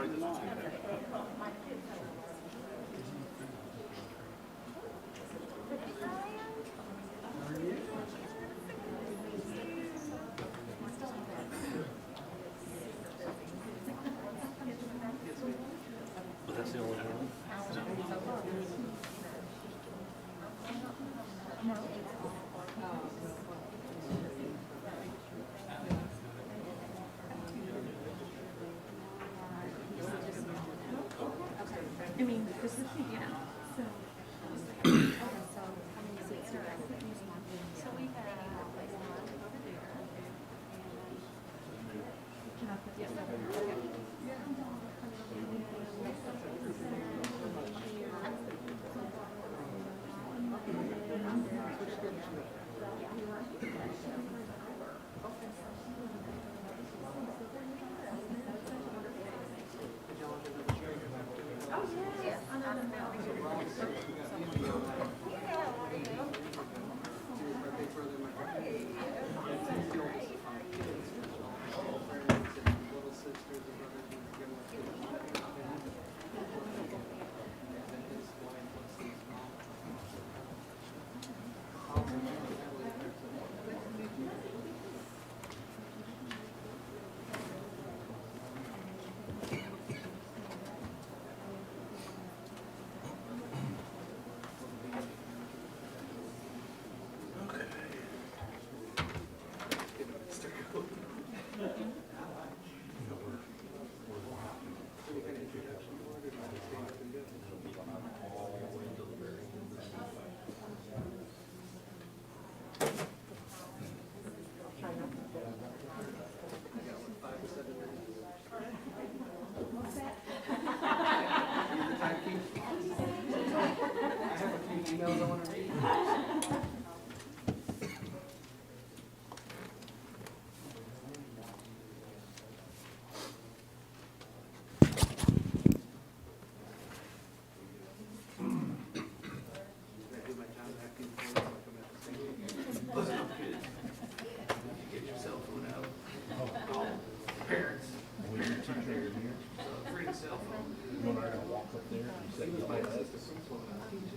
But that's the only one. I mean, this is, yeah, so.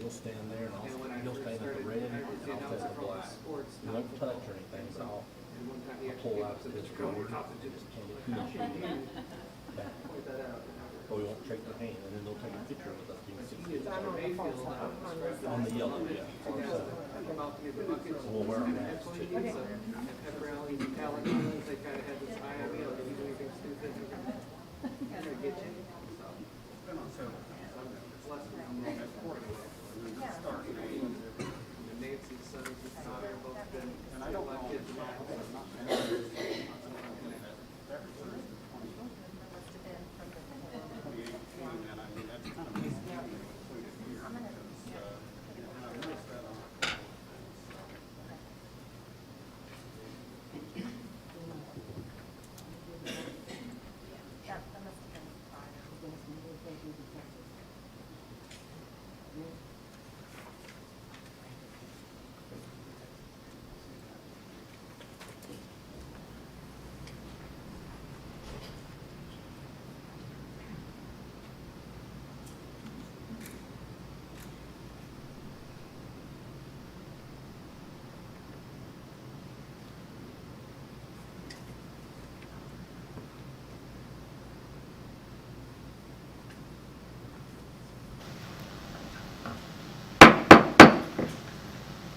You'll stand there and you'll stand at the red and I'll take the black. You won't touch or anything, but I'll pull out this forward. Or we won't shake their hand and then they'll take a picture with us. On the yellow, yeah. We'll wear our masks too. They kind of had this eye on me, like, if you do anything stupid, they're gonna get you. So, it's less than Nancy's son and his daughter have both been kids in my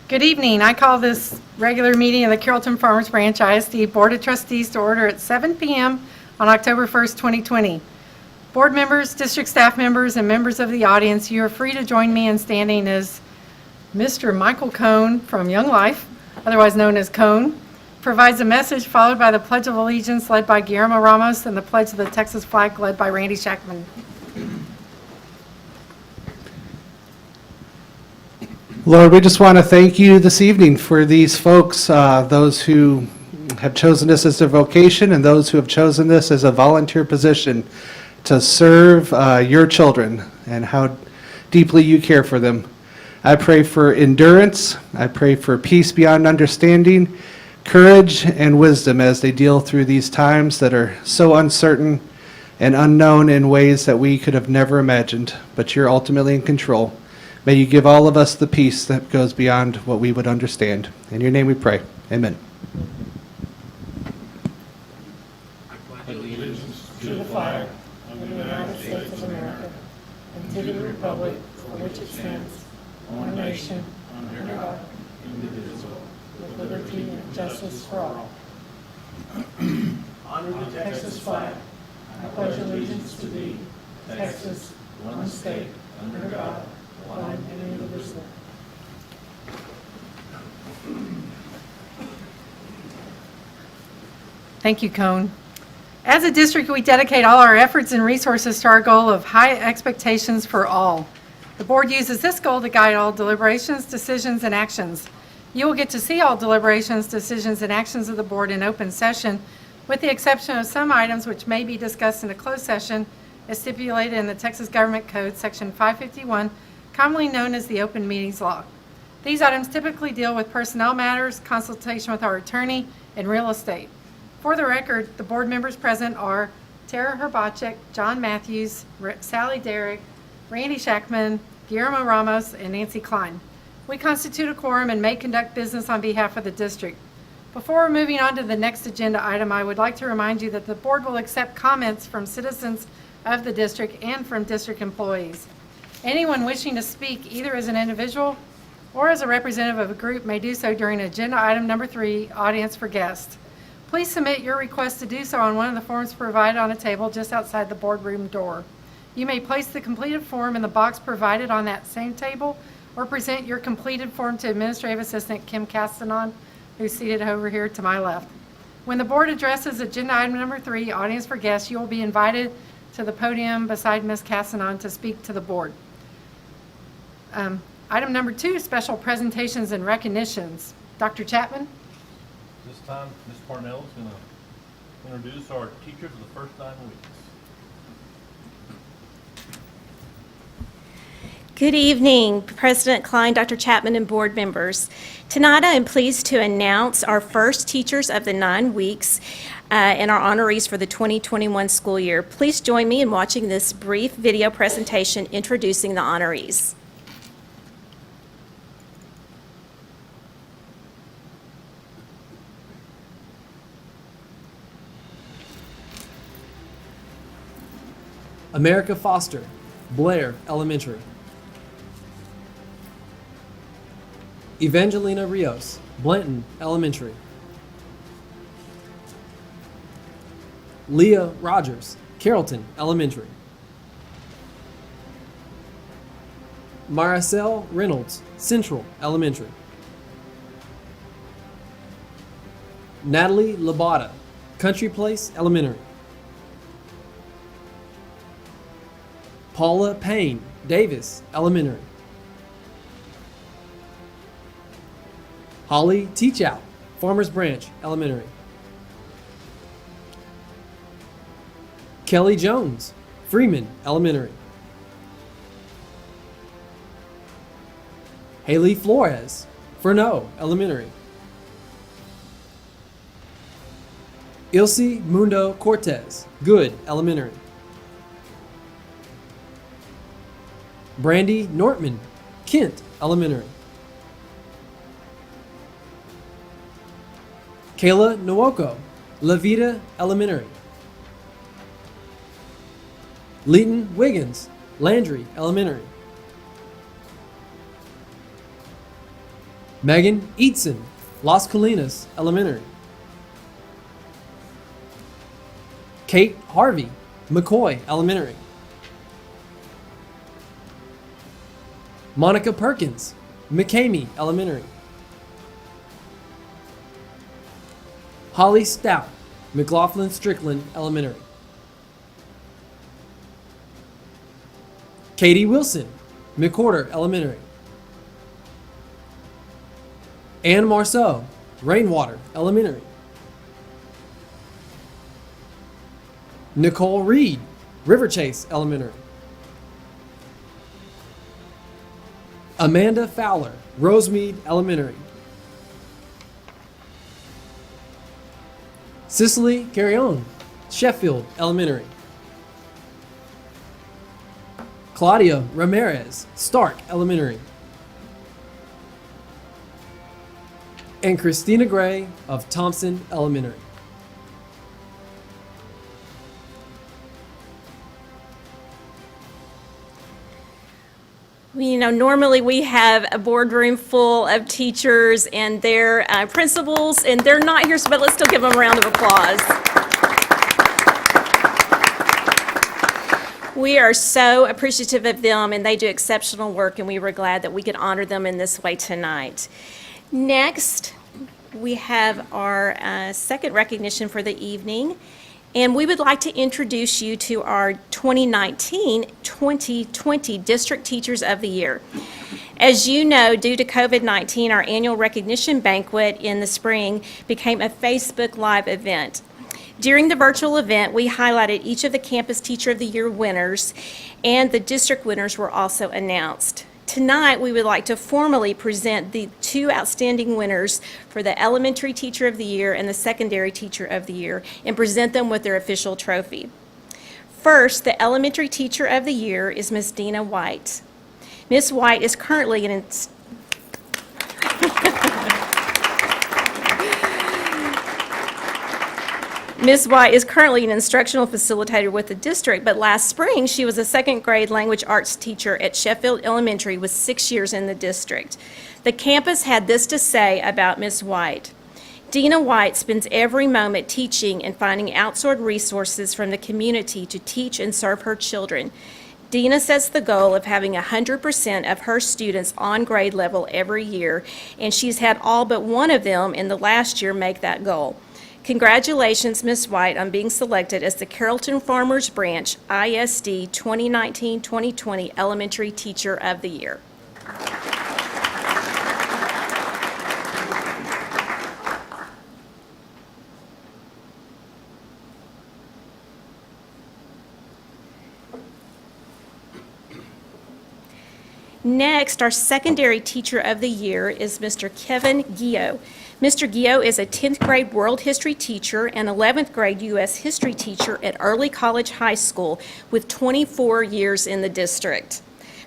Good evening. I call this regular meeting of the Carrollton-Farmers Branch ISD Board of Trustees to order at 7 p.m. on October 1st, 2020. Board members, district staff members, and members of the audience, you are free to join me in standing as Mr. Michael Cohn from Young Life, otherwise known as Cohn, provides a message followed by the Pledge of Allegiance led by Guillermo Ramos and the Pledge of the Texas flag led by Randy Shackman. Lord, we just want to thank you this evening for these folks, those who have chosen this as their vocation and those who have chosen this as a volunteer position to serve your children and how deeply you care for them. I pray for endurance. I pray for peace beyond understanding, courage, and wisdom as they deal through these times that are so uncertain, and unknown in ways that we could have never imagined, but you're ultimately in control. May you give all of us the peace that goes beyond what we would understand. In your name we pray. Amen. To the flag of the United States of America and to the republic for which it stands, one nation, under God, indivisible, with liberty and justice for all. Under the Texas flag, I pledge allegiance to thee, Texas, one state, under God, one and indivisible. Thank you, Cone. As a district, we dedicate all our efforts and resources to our goal of high expectations for all. The board uses this goal to guide all deliberations, decisions, and actions. You will get to see all deliberations, decisions, and actions of the board in open session, with the exception of some items which may be discussed in a closed session as stipulated in the Texas Government Code, Section 551, commonly known as the Open Meetings Law. These items typically deal with personnel matters, consultation with our attorney, and real estate. For the record, the board members present are Tara Herbacek, John Matthews, Sally Derrick, Randy Shackman, Guillermo Ramos, and Nancy Klein. We constitute a quorum and may conduct business on behalf of the district. Before moving on to the next agenda item, I would like to remind you that the board will accept comments from citizens of the district and from district employees. Anyone wishing to speak either as an individual or as a representative of a group may do so during agenda item number 3, audience for guests. Please submit your request to do so on one of the forms provided on a table just outside the boardroom door. You may place the completed form in the box provided on that same table or present your completed form to Administrative Assistant Kim Castanon, who's seated over here to my left. When the board addresses agenda item number 3, audience for guests, you will be invited to the podium beside Ms. Castanon to speak to the board. Item number 2, special presentations and recognitions. Dr. Chapman? This time, Ms. Parnell is going to introduce our teachers of the first 9 weeks. Good evening, President Klein, Dr. Chapman, and board members. Tonight, I am pleased to announce our first teachers of the 9 weeks and our honorees for the 2021 school year. Please join me in watching this brief video presentation introducing the honorees. America Foster, Blair Elementary. Evangelina Rios, Blanton Elementary. Leah Rogers, Carrollton Elementary. Maricel Reynolds, Central Elementary. Natalie Labata, Country Place Elementary. Paula Payne, Davis Elementary. Holly Teachout, Farmers Branch Elementary. Kelly Jones, Freeman Elementary. Haley Flores, Furneaux Elementary. Ilse Mundo Cortez, Good Elementary. Brandy Nortman, Kent Elementary. Kayla Nwoko, La Vida Elementary. Leighton Wiggins, Landry Elementary. Megan Eatson, Las Colinas Elementary. Kate Harvey, McCoy Elementary. Monica Perkins, McCamey Elementary. Holly Stout, McLaughlin Strickland Elementary. Katie Wilson, McWhorter Elementary. Ann Marceau, Rainwater Elementary. Nicole Reed, River Chase Elementary. Amanda Fowler, Rosemead Elementary. Cicely Carrion, Sheffield Elementary. Claudia Ramirez, Stark Elementary. And Christina Gray of Thompson Elementary. Normally we have a boardroom full of teachers and their principals, and they're not here, but let's still give them a round of applause. We are so appreciative of them, and they do exceptional work, and we were glad that we could honor them in this way tonight. Next, we have our second recognition for the evening, and we would like to introduce you to our 2019-2020 District Teachers of the Year. As you know, due to COVID-19, our annual recognition banquet in the spring became a Facebook Live event. During the virtual event, we highlighted each of the Campus Teacher of the Year winners, and the district winners were also announced. Tonight, we would like to formally present the two outstanding winners for the Elementary Teacher of the Year and the Secondary Teacher of the Year, and present them with their official trophy. First, the Elementary Teacher of the Year is Ms. Dina White. Ms. White is currently an Ms. White is currently an instructional facilitator with the district, but last spring she was a second grade language arts teacher at Sheffield Elementary with 6 years in the district. The campus had this to say about Ms. White. Dina White spends every moment teaching and finding outsourced resources from the community to teach and serve her children. Dina sets the goal of having 100% of her students on grade level every year, and she's had all but one of them in the last year make that goal. Congratulations, Ms. White, on being selected as the Carrollton-Farmers Branch ISD 2019-2020 Elementary Teacher of the Year. Next, our Secondary Teacher of the Year is Mr. Kevin Gio. Mr. Gio is a 10th grade world history teacher and 11th grade U.S. history teacher at Early College High School with 24 years in the district.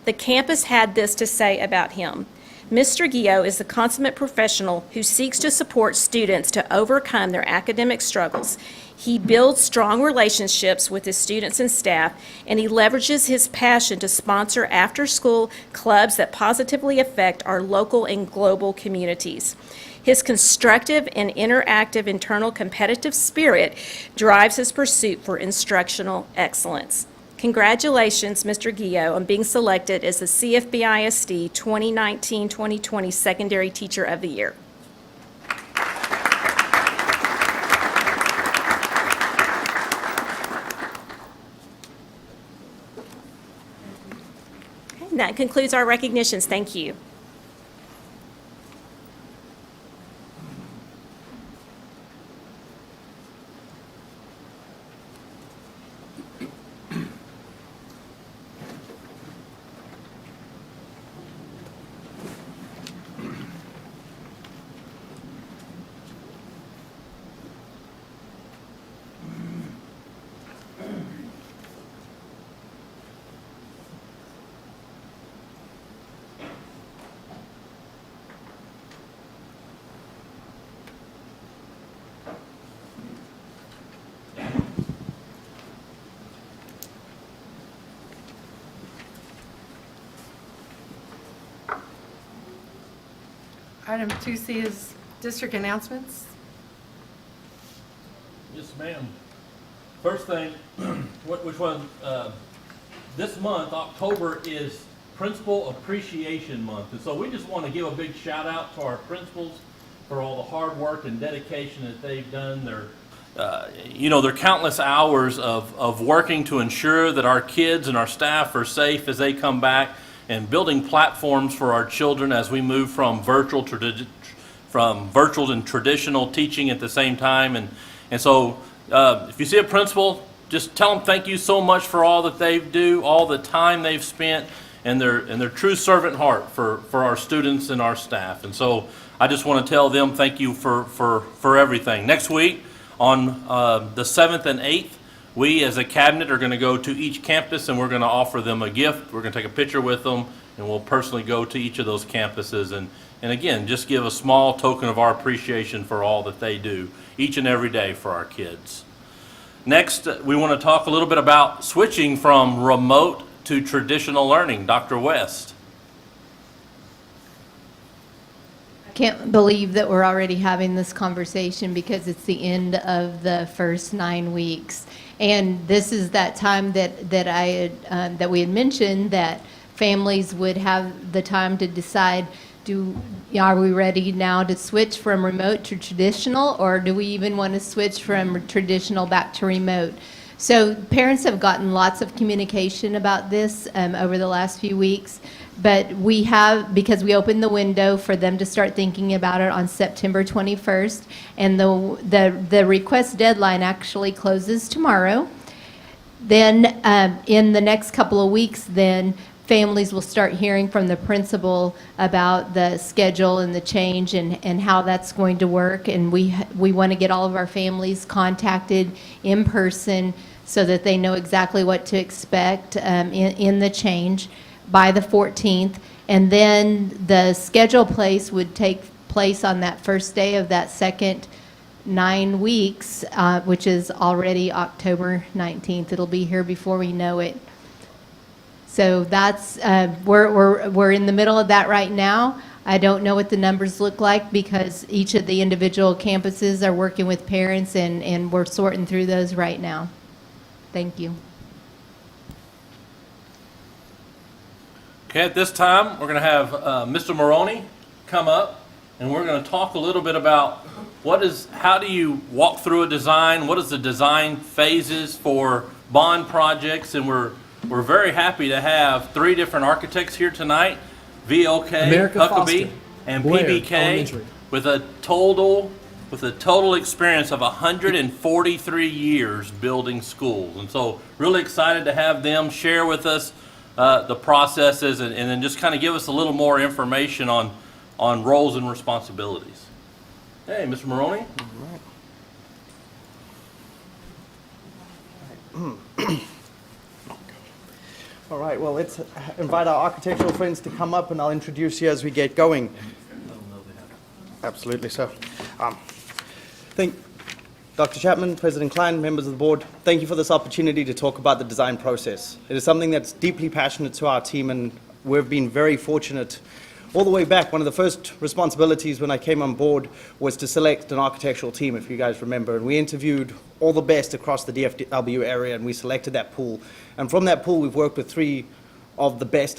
The campus had this to say about him. Mr. Gio is a consummate professional who seeks to support students to overcome their academic struggles. He builds strong relationships with his students and staff, and he leverages his passion to sponsor after-school clubs that positively affect our local and global communities. His constructive and interactive internal competitive spirit drives his pursuit for instructional excellence. Congratulations, Mr. Gio, on being selected as the CFBISD 2019-2020 Secondary Teacher of the Year. And that concludes our recognitions. Thank you. Item 2C is district announcements. Yes, ma'am. First thing, which one? This month, October, is Principal Appreciation Month. And so we just want to give a big shout out to our principals for all the hard work and dedication that they've done. Their countless hours of working to ensure that our kids and our staff are safe as they come back, and building platforms for our children as we move from virtual and traditional teaching at the same time. And so if you see a principal, just tell them thank you so much for all that they do, all the time they've spent, and their true servant heart for our students and our staff. And so I just want to tell them thank you for everything. Next week on the 7th and 8th, We, as a cabinet, are going to go to each campus and we're going to offer them a gift. We're going to take a picture with them, and we'll personally go to each of those campuses and again, just give a small token of our appreciation for all that they do each and every day for our kids. Next, we want to talk a little bit about switching from remote to traditional learning. Dr. West. Can't believe that we're already having this conversation because it's the end of the first 9 weeks. And this is that time that we had mentioned that families would have the time to decide, are we ready now to switch from remote to traditional, or do we even want to switch from traditional back to remote? So parents have gotten lots of communication about this over the last few weeks, but we have, because we opened the window for them to start thinking about it on September 21st, and the request deadline actually closes tomorrow. Then in the next couple of weeks, then families will start hearing from the principal about the schedule and the change and how that's going to work. And we want to get all of our families contacted in person so that they know exactly what to expect in the change by the 14th. And then the schedule place would take place on that first day of that second 9 weeks, which is already October 19th. It'll be here before we know it. So that's, we're in the middle of that right now. I don't know what the numbers look like because each of the individual campuses are working with parents and we're sorting through those right now. Thank you. Okay, at this time, we're going to have Mr. Maroney come up, and we're going to talk a little bit about how do you walk through a design, what is the design phases for bond projects, and we're very happy to have 3 different architects here tonight, VLK, America Huckabee, Foster, and Blair PBK, Elementary. with a total experience of 143 years building schools. And so really excited to have them share with us the processes and then just kind of give us a little more information on roles and responsibilities. Hey, Mr. Maroney. All right, well, let's invite our architectural friends to come up and I'll introduce you as we get going. Absolutely so. Thank Dr. Chapman, President Klein, members of the board, thank you for this opportunity to talk about the design process. It is something that's deeply passionate to our team, and we've been very fortunate. All the way back, one of the first responsibilities when I came on board was to select an architectural team, if you guys remember, and we interviewed all the best across the DFW area, and we selected that pool. And from that pool, we've worked with 3 of the best,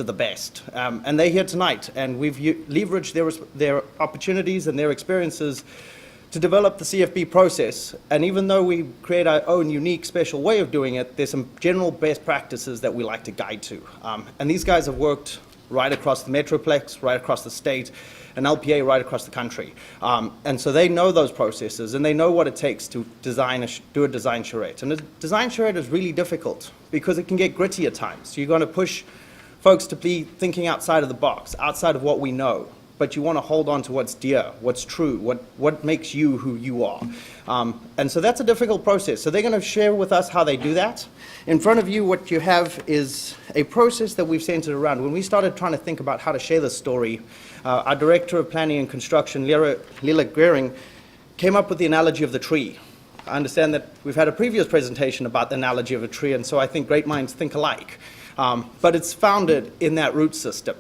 and they're here tonight, and we've leveraged their opportunities and their experiences to develop the CFB process. And even though we create our own unique special way of doing it, there's some general best practices that we like to guide to. And these guys have worked right across the Metroplex, right across the state, and LPA right across the country. And so they know those processes, and they know what it takes to do a design charrette. And a design charrette is really difficult because it can get gritty at times. You're going to push folks to be thinking outside of the box, outside of what we know. But you want to hold on to what's dear, what's true, what makes you who you are. And so that's a difficult process. So they're going to share with us how they do that. In front of you, what you have is a process that we've centered around. When we started trying to think about how to share this story, our Director of Planning and Construction, Lila Gehring, came up with the analogy of the tree. I understand that we've had a previous presentation about the analogy of a tree, and so I think great minds think alike. But it's founded in that root system.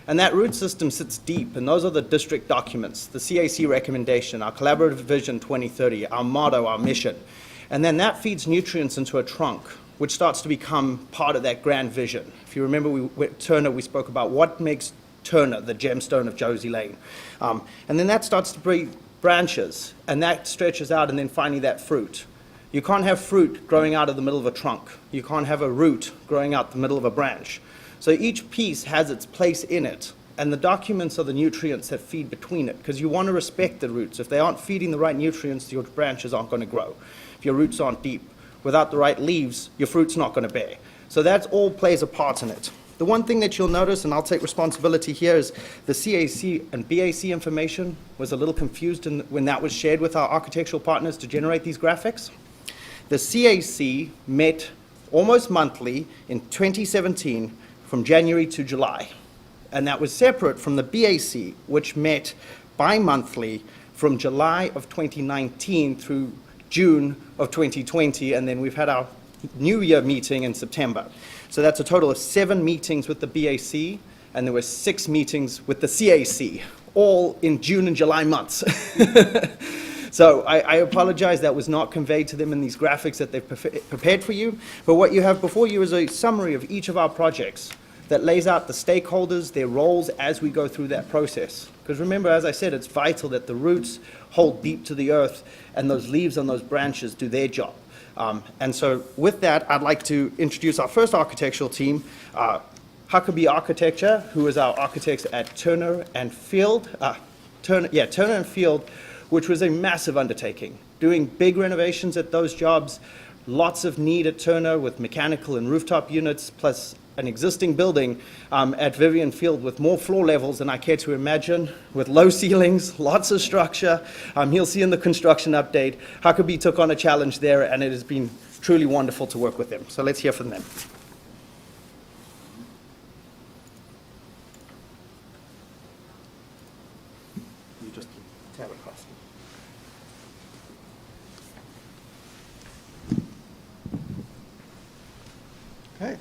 And that root system sits deep, and those are the district documents, the CAC recommendation, our collaborative vision 2030, our motto, our mission. And then that feeds nutrients into a trunk, which starts to become part of that grand vision. If you remember with Turner, we spoke about what makes Turner the gemstone of Josie Lane. And then that starts to breed branches, and that stretches out, and then finally that fruit. You can't have fruit growing out of the middle of a trunk. You can't have a root growing out the middle of a branch. So each piece has its place in it, and the documents are the nutrients that feed between it, because you want to respect the roots. If they aren't feeding the right nutrients, your branches aren't going to grow. If your roots aren't deep, without the right leaves, your fruit's not going to bear. So that all plays a part in it. The one thing that you'll notice, and I'll take responsibility here, is the CAC and BAC information was a little confused when that was shared with our architectural partners to generate these graphics. The CAC met almost monthly in 2017 from January to July. And that was separate from the BAC, which met bi-monthly from July of 2019 through June of 2020, and then we've had our New Year meeting in September. So that's a total of 7 meetings with the BAC, and there were 6 meetings with the CAC, all in June and July months. So I apologize, that was not conveyed to them in these graphics that they've prepared for you. But what you have before you is a summary of each of our projects that lays out the stakeholders, their roles as we go through that process. Because remember, as I said, it's vital that the roots hold deep to the earth and those leaves on those branches do their job. And so with that, I'd like to introduce our first architectural team, Huckabee Architecture, who is our architects at Turner and Field, Turner and Field, which was a massive undertaking, doing big renovations at those jobs, lots of need at Turner with mechanical and rooftop units, plus an existing building at Vivian Field with more floor levels than I care to imagine, with low ceilings, lots of structure. You'll see in the construction update, Huckabee took on a challenge there, and it has been truly wonderful to work with them. So let's hear from them. You just tab across. Okay.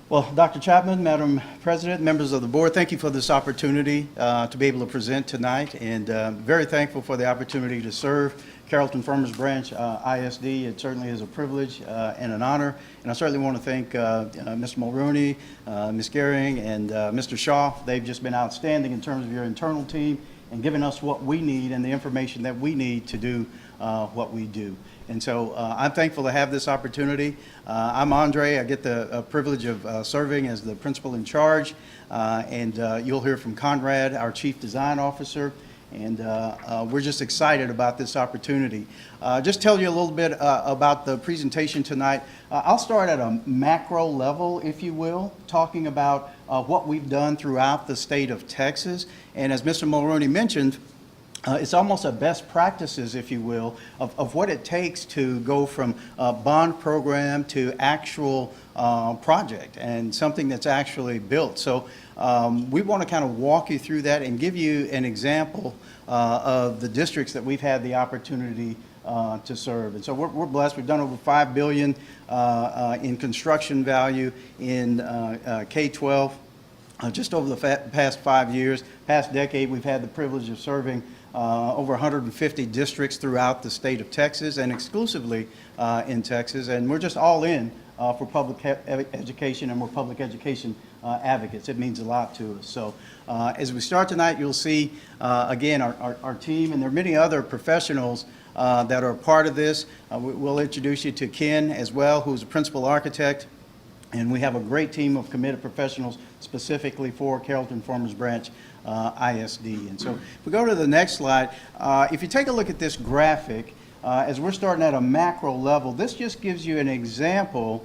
Well, Dr. Chapman, Madam President, members of the board, thank you for this opportunity to be able to present tonight, and very thankful for the opportunity to serve Carrollton-Farmers Branch ISD. It certainly is a privilege and an honor, and I certainly want to thank Mr. Mulrooney, Ms. Gehring, and Mr. Shaw. They've just been outstanding in terms of your internal team and giving us what we need and the information that we need to do what we do. And so I'm thankful to have this opportunity. I'm Andre. I get the privilege of serving as the principal in charge. And you'll hear from Conrad, our chief design officer. And we're just excited about this opportunity. Just tell you a little bit about the presentation tonight. I'll start at a macro level, if you will, talking about what we've done throughout the state of Texas. And as Mr. Mulrooney mentioned, it's almost a best practices, if you will, of what it takes to go from a bond program to actual project and something that's actually built. So we want to kind of walk you through that and give you an example of the districts that we've had the opportunity to serve. And so we're blessed. We've done over $5 billion in construction value in K-12. Just over the past 5 years, past decade, we've had the privilege of serving over 150 districts throughout the state of Texas and exclusively in Texas. And we're just all in for public education, and we're public education advocates. It means a lot to us. So as we start tonight, you'll see, again, our team, and there are many other professionals that are a part of this. We'll introduce you to Ken as well, who's a principal architect. And we have a great team of committed professionals specifically for Carrollton-Farmers Branch ISD. And so if we go to the next slide, if you take a look at this graphic, as we're starting at a macro level, this just gives you an example.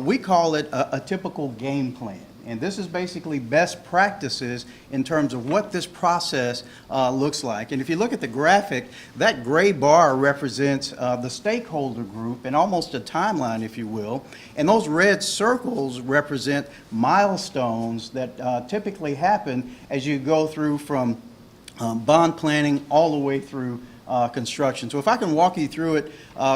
We call it a typical game plan. And this is basically best practices in terms of what this process looks like. And if you look at the graphic, that gray bar represents the stakeholder group and almost a timeline, if you will. And those red circles represent milestones that typically happen as you go through from bond planning all the way through construction. So if I can walk you through it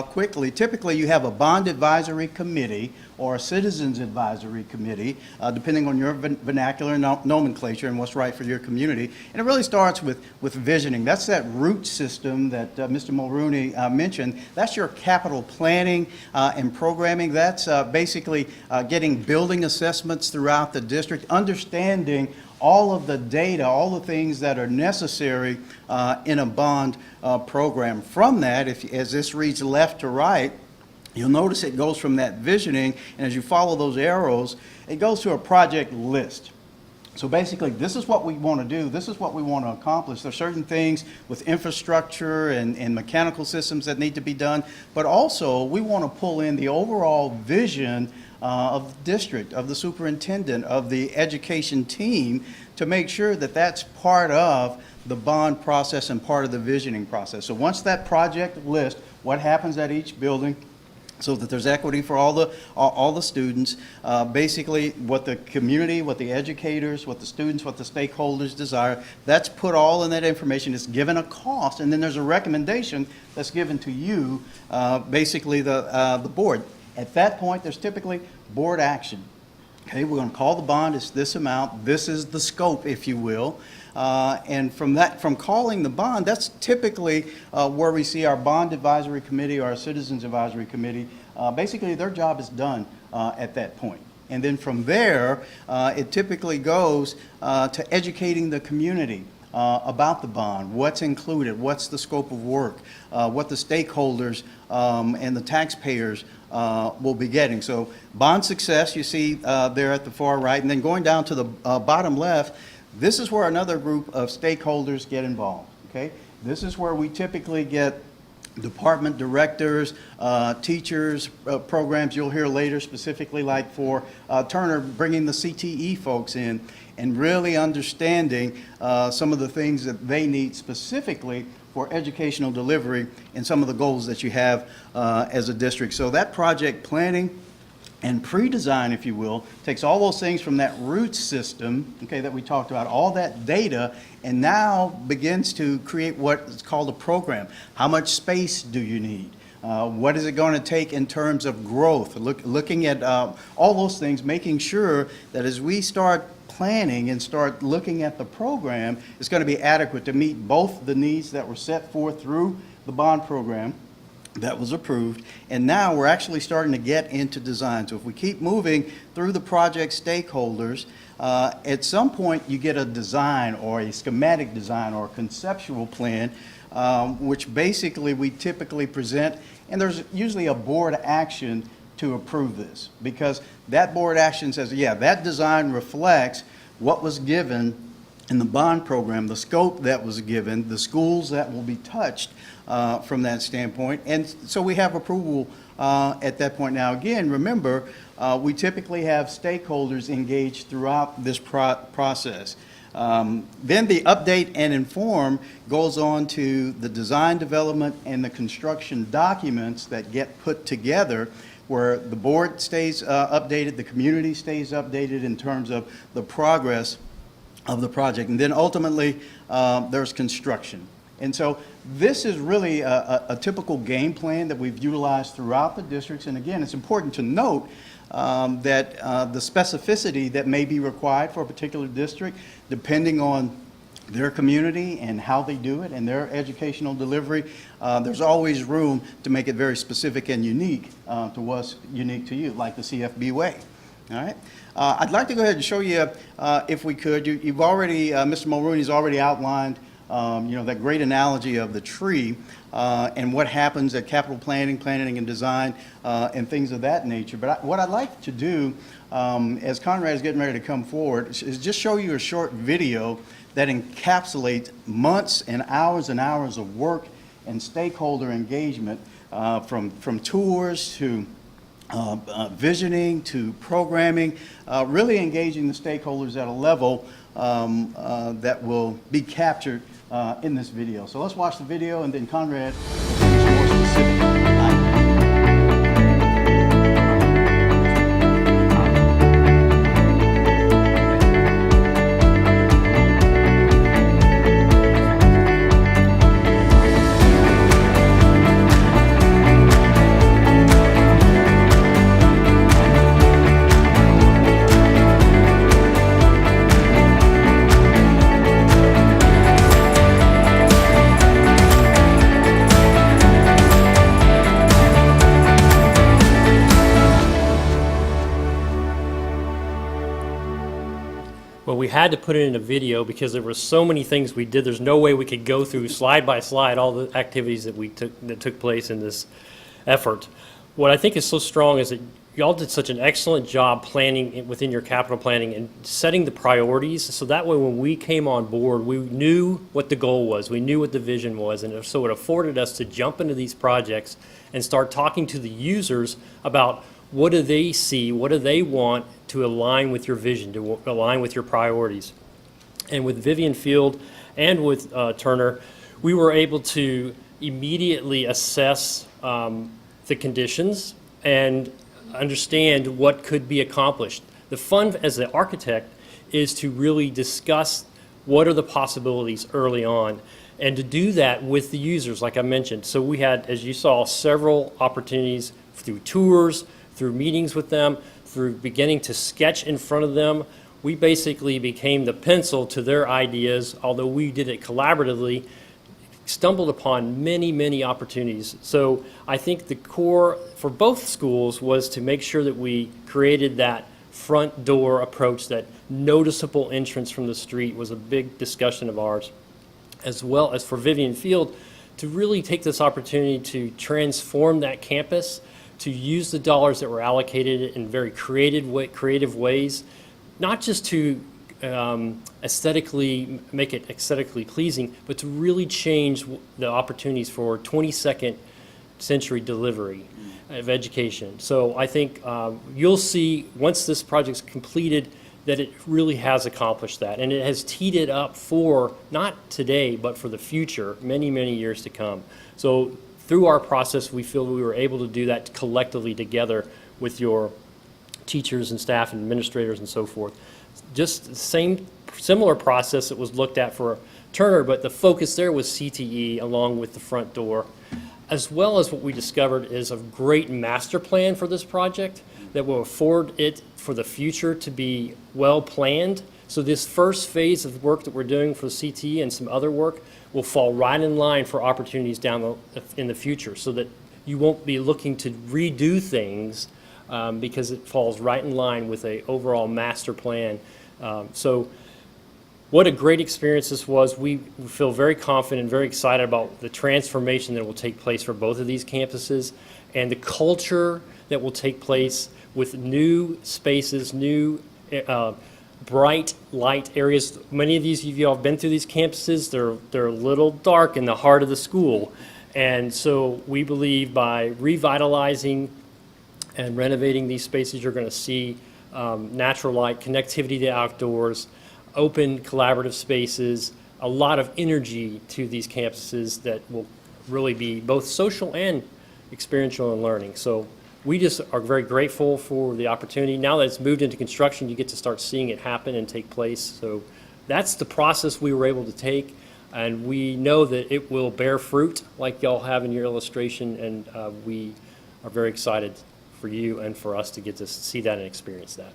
quickly, typically you have a bond advisory committee or a citizens advisory committee, depending on your vernacular nomenclature and what's right for your community. And it really starts with visioning. That's that root system that Mr. Mulrooney mentioned. That's your capital planning and programming. That's basically getting building assessments throughout the district, understanding all of the data, all the things that are necessary in a bond program. From that, as this reads left to right, you'll notice it goes from that visioning, and as you follow those arrows, it goes to a project list. So basically, this is what we want to do. This is what we want to accomplish. There's certain things with infrastructure and mechanical systems that need to be done, but also we want to pull in the overall vision of the district, of the superintendent, of the education team to make sure that that's part of the bond process and part of the visioning process. So once that project list, what happens at each building, so that there's equity for all the students. Basically, what the community, what the educators, what the students, what the stakeholders desire, that's put all in that information. It's given a cost, and then there's a recommendation that's given to you, basically the board. At that point, there's typically board action. Okay, we're going to call the bond, it's this amount, this is the scope, if you will. And from calling the bond, that's typically where we see our bond advisory committee or our citizens advisory committee. Basically, their job is done at that point. And then from there, it typically goes to educating the community about the bond, what's included, what's the scope of work, what the stakeholders and the taxpayers will be getting. So bond success, you see there at the far right, and then going down to the bottom left, this is where another group of stakeholders get involved, okay? This is where we typically get department directors, teachers, programs you'll hear later, specifically like for Turner, bringing the CTE folks in and really understanding some of the things that they need specifically for educational delivery and some of the goals that you have as a district. So that project planning and pre-design, if you will, takes all those things from that root system, okay, that we talked about, all that data, and now begins to create what is called a program. How much space do you need? What is it going to take in terms of growth? Looking at all those things, making sure that as we start planning and start looking at the program, it's going to be adequate to meet both the needs that were set forth through the bond program that was approved, and now we're actually starting to get into design. So if we keep moving through the project stakeholders, at some point you get a design or a schematic design or a conceptual plan, which basically we typically present, and there's usually a board action to approve this, because that board action says, yeah, that design reflects what was given in the bond program, the scope that was given, the schools that will be touched from that standpoint. And so we have approval at that point. Now, again, remember, we typically have stakeholders engaged throughout this process. Then the update and inform goes on to the design development and the construction documents that get put together, where the board stays updated, the community stays updated in terms of the progress of the project. And then ultimately, there's construction. And so this is really a typical game plan that we've utilized throughout the districts. And again, it's important to note that the specificity that may be required for a particular district, depending on their community and how they do it and their educational delivery, there's always room to make it very specific and unique to what's unique to you, like the CFB way. All right. I'd like to go ahead and show you, if we could, you've already, Mr. Mulrooney's already outlined that great analogy of the tree and what happens at capital planning, and design, and things of that nature. But what I'd like to do, as Conrad is getting ready to come forward, is just show you a short video that encapsulates months and hours of work and stakeholder engagement, from tours to visioning to programming, really engaging the stakeholders at a level that will be captured in this video. So let's watch the video, and then Conrad will give you more specific. Well, we had to put it in a video because there were so many things we did. There's no way we could go through slide by slide all the activities that took place in this effort. What I think is so strong is that y'all did such an excellent job planning within your capital planning and setting the priorities. So that way, when we came on board, we knew what the goal was, we knew what the vision was, and so it afforded us to jump into these projects and start talking to the users about what do they see, what do they want to align with your vision, to align with your priorities. And with Vivian Field and with Turner, we were able to immediately assess the conditions and understand what could be accomplished. The fun as the architect is to really discuss what are the possibilities early on, and to do that with the users, like I mentioned. So we had, as you saw, several opportunities through tours, through meetings with them, through beginning to sketch in front of them. We basically became the pencil to their ideas, although we did it collaboratively, stumbled upon many, many opportunities. So I think the core for both schools was to make sure that we created that front door approach, that noticeable entrance from the street was a big discussion of ours, as well as for Vivian Field to really take this opportunity to transform that campus, to use the dollars that were allocated in very creative ways, not just to make it aesthetically pleasing, but to really change the opportunities for 22nd century delivery of education. So I think you'll see, once this project's completed, that it really has accomplished that. And it has teed it up for, not today, but for the future, many, many years to come. So through our process, we feel we were able to do that collectively together with your teachers and staff and administrators and so forth. Just the similar process that was looked at for Turner, but the focus there was CTE along with the front door, as well as what we discovered is a great master plan for this project that will afford it for the future to be well planned. So this first phase of work that we're doing for CTE and some other work will fall right in line for opportunities in the future, so that you won't be looking to redo things because it falls right in line with an overall master plan. So what a great experience this was. We feel very confident and very excited about the transformation that will take place for both of these campuses and the culture that will take place with new spaces, new bright light areas. Many of you have been through these campuses. They're a little dark in the heart of the school. And so we believe by revitalizing and renovating these spaces, you're going to see natural light, connectivity to outdoors, open collaborative spaces, a lot of energy to these campuses that will really be both social and experiential and learning. So we just are very grateful for the opportunity. Now that it's moved into construction, you get to start seeing it happen and take place. So that's the process we were able to take, and we know that it will bear fruit like y'all have in your illustration, and we are very excited for you and for us to get to see that and experience that.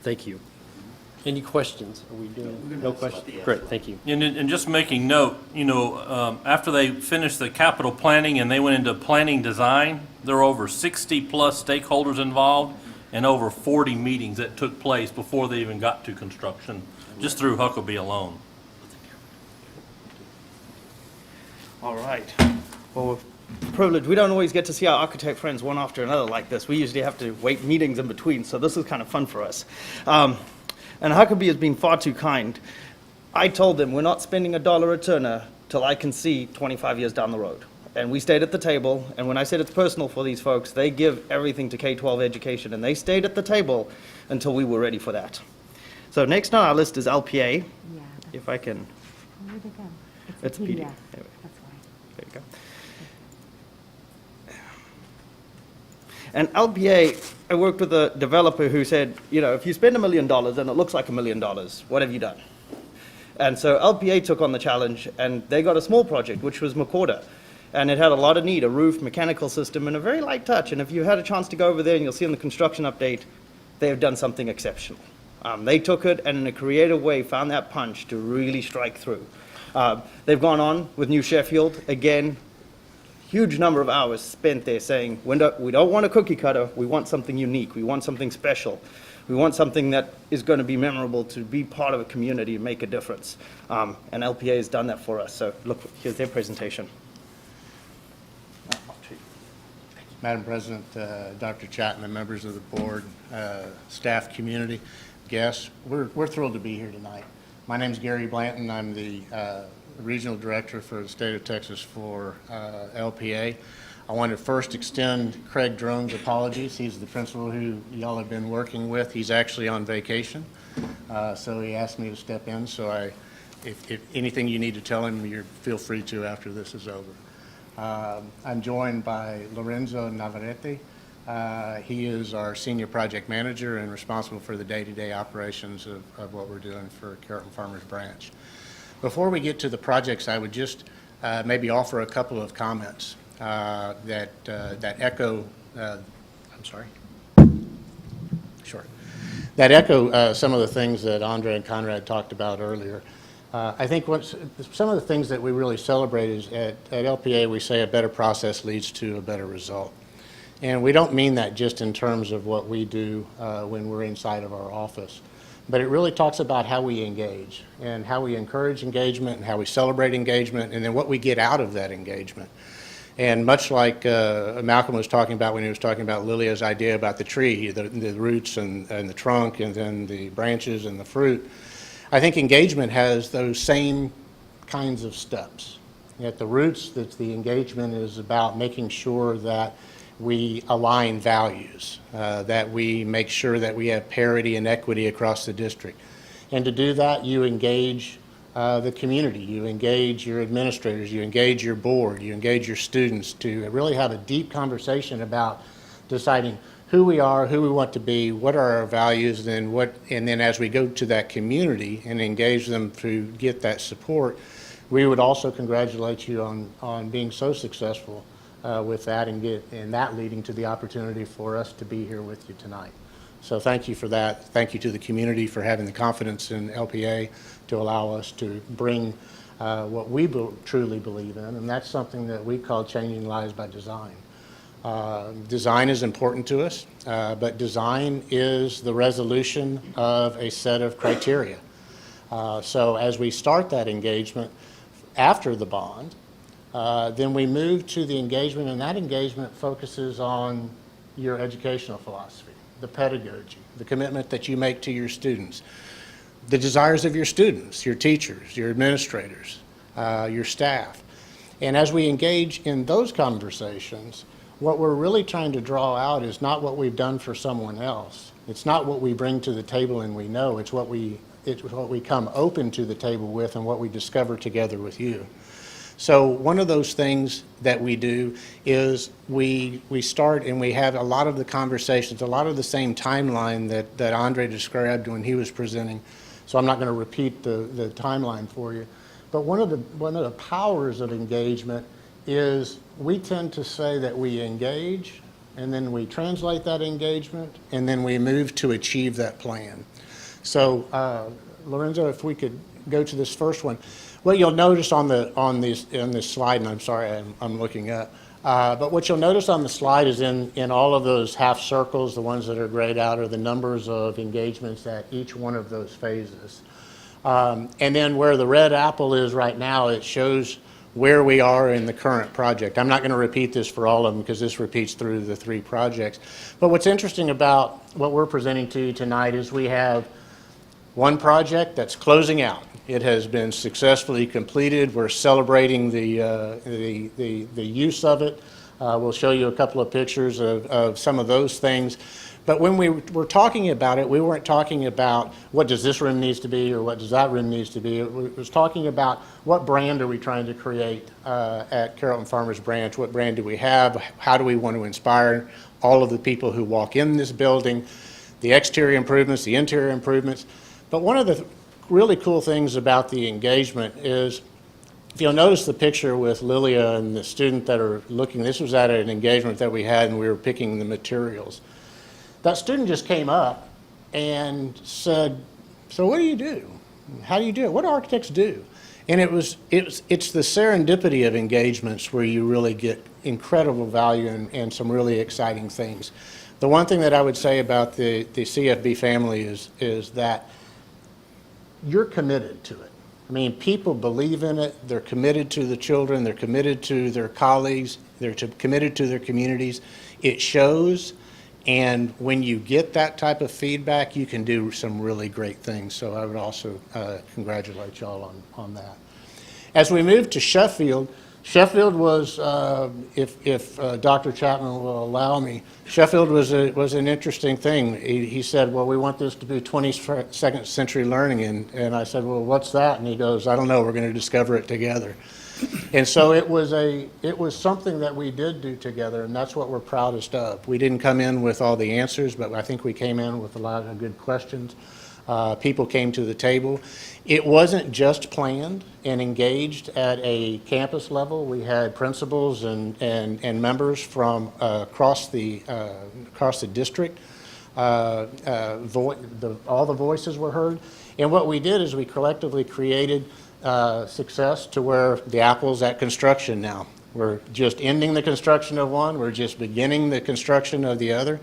Thank you. Any questions? Are we doing no questions? Great, thank you. And just making note, after they finished the capital planning and they went into planning design, there were over 60-plus stakeholders involved and over 40 meetings that took place before they even got to construction, just through Huckabee alone. All right. Well, we're privileged. We don't always get to see our architect friends one after another like this. We usually have to wait meetings in between, so this is kind of fun for us. And Huckabee has been far too kind. I told them we're not spending $1 at Turner till I can see 25 years down the road. And we stayed at the table, and when I said it's personal for these folks, they give everything to K-12 education, and they stayed at the table until we were ready for that. So next on our list is LPA. Yeah. If I can. Where'd it go? It's a PD. PDF. There That's why. you go. And LPA, I worked with a developer who said, if you spend $1 million and it looks like $1 million, what have you done? And so LPA took on the challenge, and they got a small project, which was McCorder. And it had a lot of need, a roof, mechanical system, and a very light touch. And if you had a chance to go over there, and you'll see in the construction update, they have done something exceptional. They took it and in a creative way found that punch to really strike through. They've gone on with New Sheffield. Again, huge number of hours spent there saying, we don't want a cookie cutter, we want something unique, we want something special. We want something that is going to be memorable, to be part of a community and make a difference. And LPA has done that for us. So look, here's their presentation. Madam President, Dr. Chapman, members of the board, staff, community, guests, we're thrilled to be here tonight. My name is Gary Blanton. I'm the Regional Director for the state of Texas for LPA. I want to first extend Craig Drone's apologies. He's the principal who y'all have been working with. He's actually on vacation, so he asked me to step in. So if anything you need to tell him, feel free to after this is over. I'm joined by Lorenzo Navarrete. He is our senior project manager and responsible for the day-to-day operations of what we're doing for Carrollton-Farmers Branch. Before we get to the projects, I would just maybe offer a couple of comments that echo, I'm sorry. Sure. That echo some of the things that Andre and Conrad talked about earlier. I think some of the things that we really celebrate is at LPA we say a better process leads to a better result. And we don't mean that just in terms of what we do when we're inside of our office, but it really talks about how we engage and how we encourage engagement and how we celebrate engagement and then what we get out of that engagement. And much like Malcolm was talking about when he was talking about Lilia's idea about the tree, the roots and the trunk and then the branches and the fruit, I think engagement has those same kinds of steps. At the roots, the engagement is about making sure that we align values, that we make sure that we have parity and equity across the district. And to do that, you engage the community, you engage your administrators, you engage your board, you engage your students to really have a deep conversation about deciding who we are, who we want to be, what are our values, and then as we go to that community and engage them to get that support, we would also congratulate you on being so successful with that and that leading to the opportunity for us to be here with you tonight. So thank you for that. Thank you to the community for having the confidence in LPA to allow us to bring what we truly believe in, and that's something that we call changing lives by design. Design is important to us, but design is the resolution of a set of criteria. So as we start that engagement after the bond, then we move to the engagement, and that engagement focuses on your educational philosophy, the pedagogy, the commitment that you make to your students, the desires of your students, your teachers, your administrators, your staff. And as we engage in those conversations, what we're really trying to draw out is not what we've done for someone else. It's not what we bring to the table and we know. It's what we come open to the table with and what we discover together with you. So one of those things that we do is we start and we have a lot of the conversations, a lot of the same timeline that Andre described when he was presenting. So I'm not going to repeat the timeline for you. But one of the powers of engagement is we tend to say that we engage and then we translate that engagement and then we move to achieve that plan. So Lorenzo, if we could go to this first one. What you'll notice on this slide, and I'm sorry I'm looking up, but what you'll notice on the slide is in all of those half circles, the ones that are grayed out, are the numbers of engagements at each one of those phases. And then where the red apple is right now, it shows where we are in the current project. I'm not going to repeat this for all of them because this repeats through the 3 projects. But what's interesting about what we're presenting to you tonight is we have one project that's closing out. It has been successfully completed. We're celebrating the use of it. We'll show you a couple of pictures of some of those things. But when we were talking about it, we weren't talking about what does this room needs to be or what does that room needs to be. It was talking about what brand are we trying to create at Carrollton-Farmers Branch? What brand do we have? How do we want to inspire all of the people who walk in this building? The exterior improvements, the interior improvements. But one of the really cool things about the engagement is, if you'll notice the picture with Lilia and the student that are looking, this was at an engagement that we had and we were picking the materials. That student just came up and said, so what do you do? How do you do it? What do architects do? And it's the serendipity of engagements where you really get incredible value and some really exciting things. The one thing that I would say about the CFB family is that you're committed to it. I mean, people believe in it. They're committed to the children. They're committed to their colleagues. They're committed to their communities. It shows, and when you get that type of feedback, you can do some really great things. So I would also congratulate y'all on that. As we move to Sheffield, Sheffield was, if Dr. Chapman will allow me, Sheffield was an interesting thing. He said, well, we want this to be 22nd century learning. And I said, well, what's that? And he goes, I don't know, we're going to discover it together. And so it was something that we did do together, and that's what we're proudest of. We didn't come in with all the answers, but I think we came in with a lot of good questions. People came to the table. It wasn't just planned and engaged at a campus level. We had principals and members from across the district. All the voices were heard. And what we did is we collectively created success to where the apple's at construction now. We're just ending the construction of one. We're just beginning the construction of the other.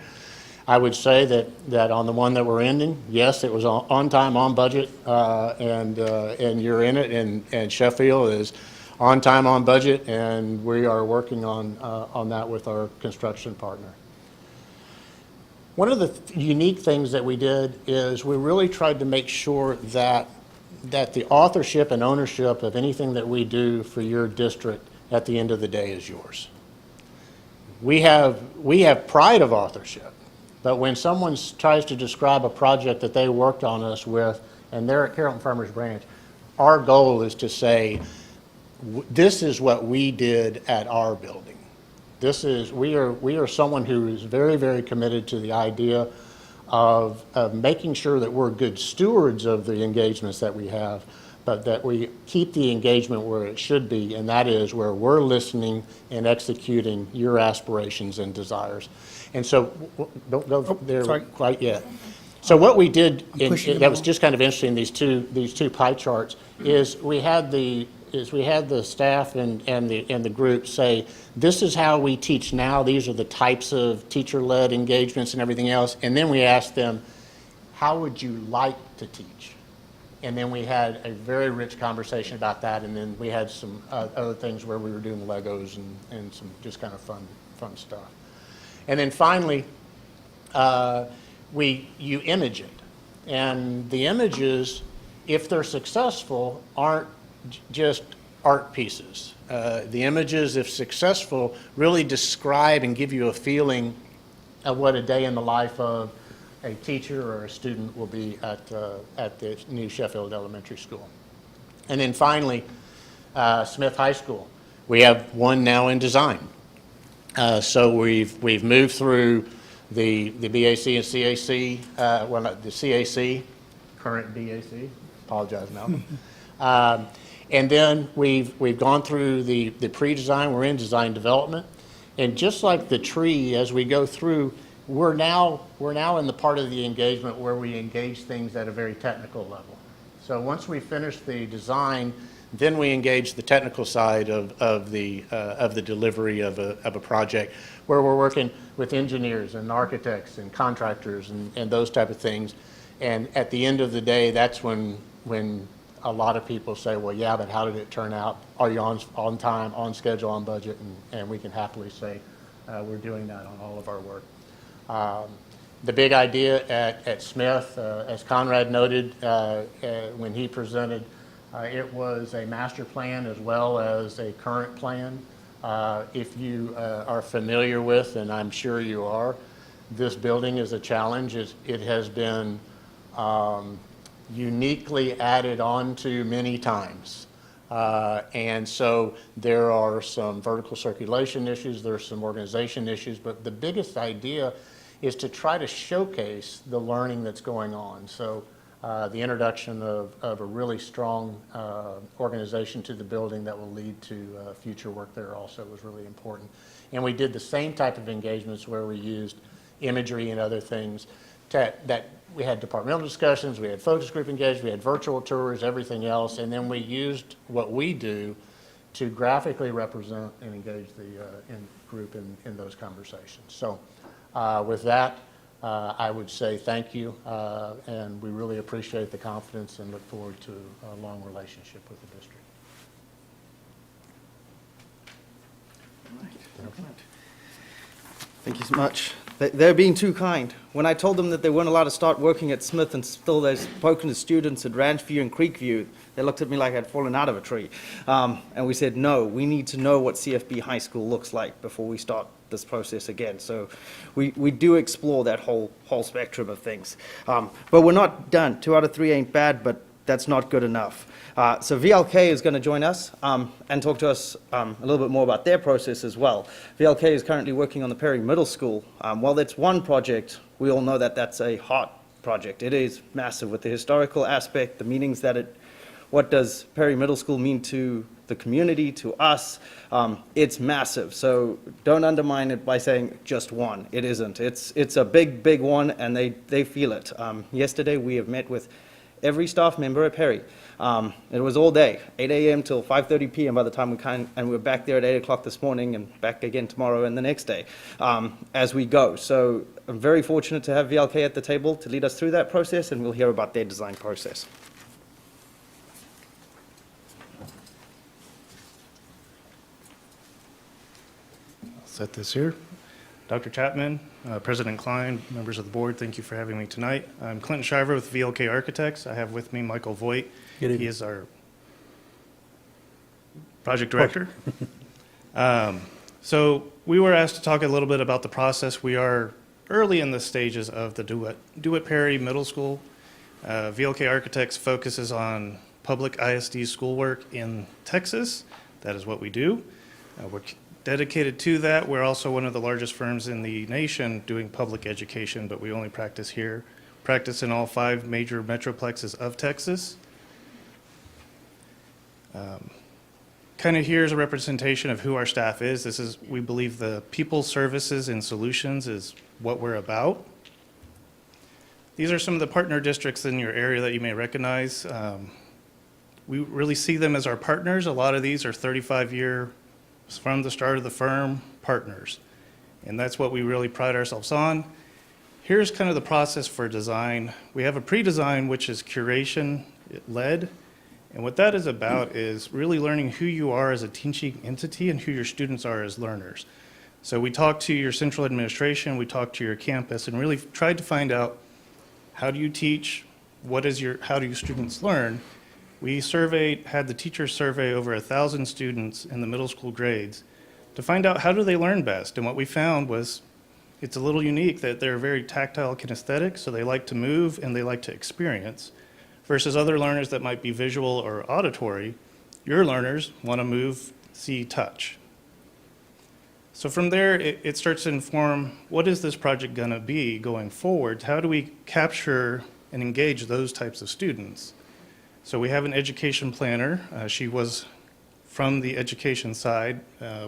I would say that on the one that we're ending, yes, it was on time, on budget, and you're in it, and Sheffield is on time, on budget, and we are working on that with our construction partner. One of the unique things that we did is we really tried to make sure that the authorship and ownership of anything that we do for your district at the end of the day is yours. We have pride of authorship. But when someone tries to describe a project that they worked on us with, and they're at Carrollton-Farmers Branch, our goal is to say, this is what we did at our building. We are someone who is very, very committed to the idea of making sure that we're good stewards of the engagements that we have, but that we keep the engagement where it should be, and that is where we're listening and executing your aspirations and desires. And so, don't go there quite yet. So what we did, that was just kind of interesting, these two pie charts, is we had the staff and the group say, this is how we teach now, these are the types of teacher-led engagements and everything else, and then we asked them, how would you like to teach? And then we had a very rich conversation about that, and then we had some other things where we were doing Legos and some just kind of fun stuff. And then finally, you image it. And the images, if they're successful, aren't just art pieces. The images, if successful, really describe and give you a feeling of what a day in the life of a teacher or a student will be at the new Sheffield Elementary School. And then finally, Smith High School. We have one now in design. So we've moved through the BAC and CAC, well, not the CAC, current BAC, apologize, Malcolm. And then we've gone through the pre-design, we're in design development. And just like the tree, as we go through, we're now in the part of the engagement where we engage things at a very technical level. So once we finish the design, then we engage the technical side of the delivery of a project, where we're working with engineers and architects and contractors and those type of things. And at the end of the day, that's when a lot of people say, well, yeah, but how did it turn out? Are you on time, on schedule, on budget? And we can happily say we're doing that on all of our work. The big idea at Smith, as Conrad noted when he presented, it was a master plan as well as a current plan. If you are familiar with, and I'm sure you are, this building is a challenge. It has been uniquely added on to many times. And so there are some vertical circulation issues, there's some organization issues, but the biggest idea is to try to showcase the learning that's going on. So the introduction of a really strong organization to the building that will lead to future work there also was really important. And we did the same type of engagements where we used imagery and other things that we had departmental discussions, we had focus group engagement, we had virtual tours, everything else, and then we used what we do to graphically represent and engage the group in those conversations. So with that, I would say thank you, and we really appreciate the confidence and look forward to a long relationship with the district. Thank you so much. They're being too kind. When I told them that they weren't allowed to start working at Smith and still they've spoken to students at Ranchview and Creekview, they looked at me like I'd fallen out of a tree. And we said, no, we need to know what CFB High School looks like before we start this process again. So we do explore that whole spectrum of things. But we're not done. 2 out of 3 ain't bad, but that's not good enough. So VLK is going to join us and talk to us a little bit more about their process as well. VLK is currently working on the Perry Middle School. While that's one project, we all know that that's a hot project. It is massive with the historical aspect, the meanings that what does Perry Middle School mean to the community, to us. It's massive, so don't undermine it by saying just one. It isn't. It's a big, big one, and they feel it. Yesterday, we have met with every staff member at Perry. It was all day, 8 a.m. till 5:30 p.m. by the time and we're back there at 8 o'clock this morning and back again tomorrow and the next day as we go. So I'm very fortunate to have VLK at the table to lead us through that process, and we'll hear about their design process. Set this here. Dr. Chapman, President Klein, members of the board, thank you for having me tonight. I'm Clinton Shiver with VLK Architects. I have with me Michael Voigt. He is our project director. So we were asked to talk a little bit about the process. We are early in the stages of the Do It Perry Middle School. VLK Architects focuses on public ISD schoolwork in Texas. That is what we do. We're dedicated to that. We're also one of the largest firms in the nation doing public education, but we only practice here. Practice in all 5 major metroplexes of Texas. Kind of here's a representation of who our staff is. This is, we believe, the people, services, and solutions is what we're about. These are some of the partner districts in your area that you may recognize. We really see them as our partners. A lot of these are 35-year, from the start of the firm, partners. And that's what we really pride ourselves on. Here's kind of the process for design. We have a pre-design, which is curation-led. And what that is about is really learning who you are as a teaching entity and who your students are as learners. So we talked to your central administration, we talked to your campus, and really tried to find out, how do you teach? How do your students learn? We had the teachers survey over 1,000 students in the middle school grades to find out how do they learn best. And what we found was it's a little unique that they're very tactile kinesthetic, so they like to move and they like to experience, versus other learners that might be visual or auditory. Your learners want to move, see, touch. So from there, it starts to inform, what is this project going to be going forward? How do we capture and engage those types of students? So we have an education planner. She was from the education side,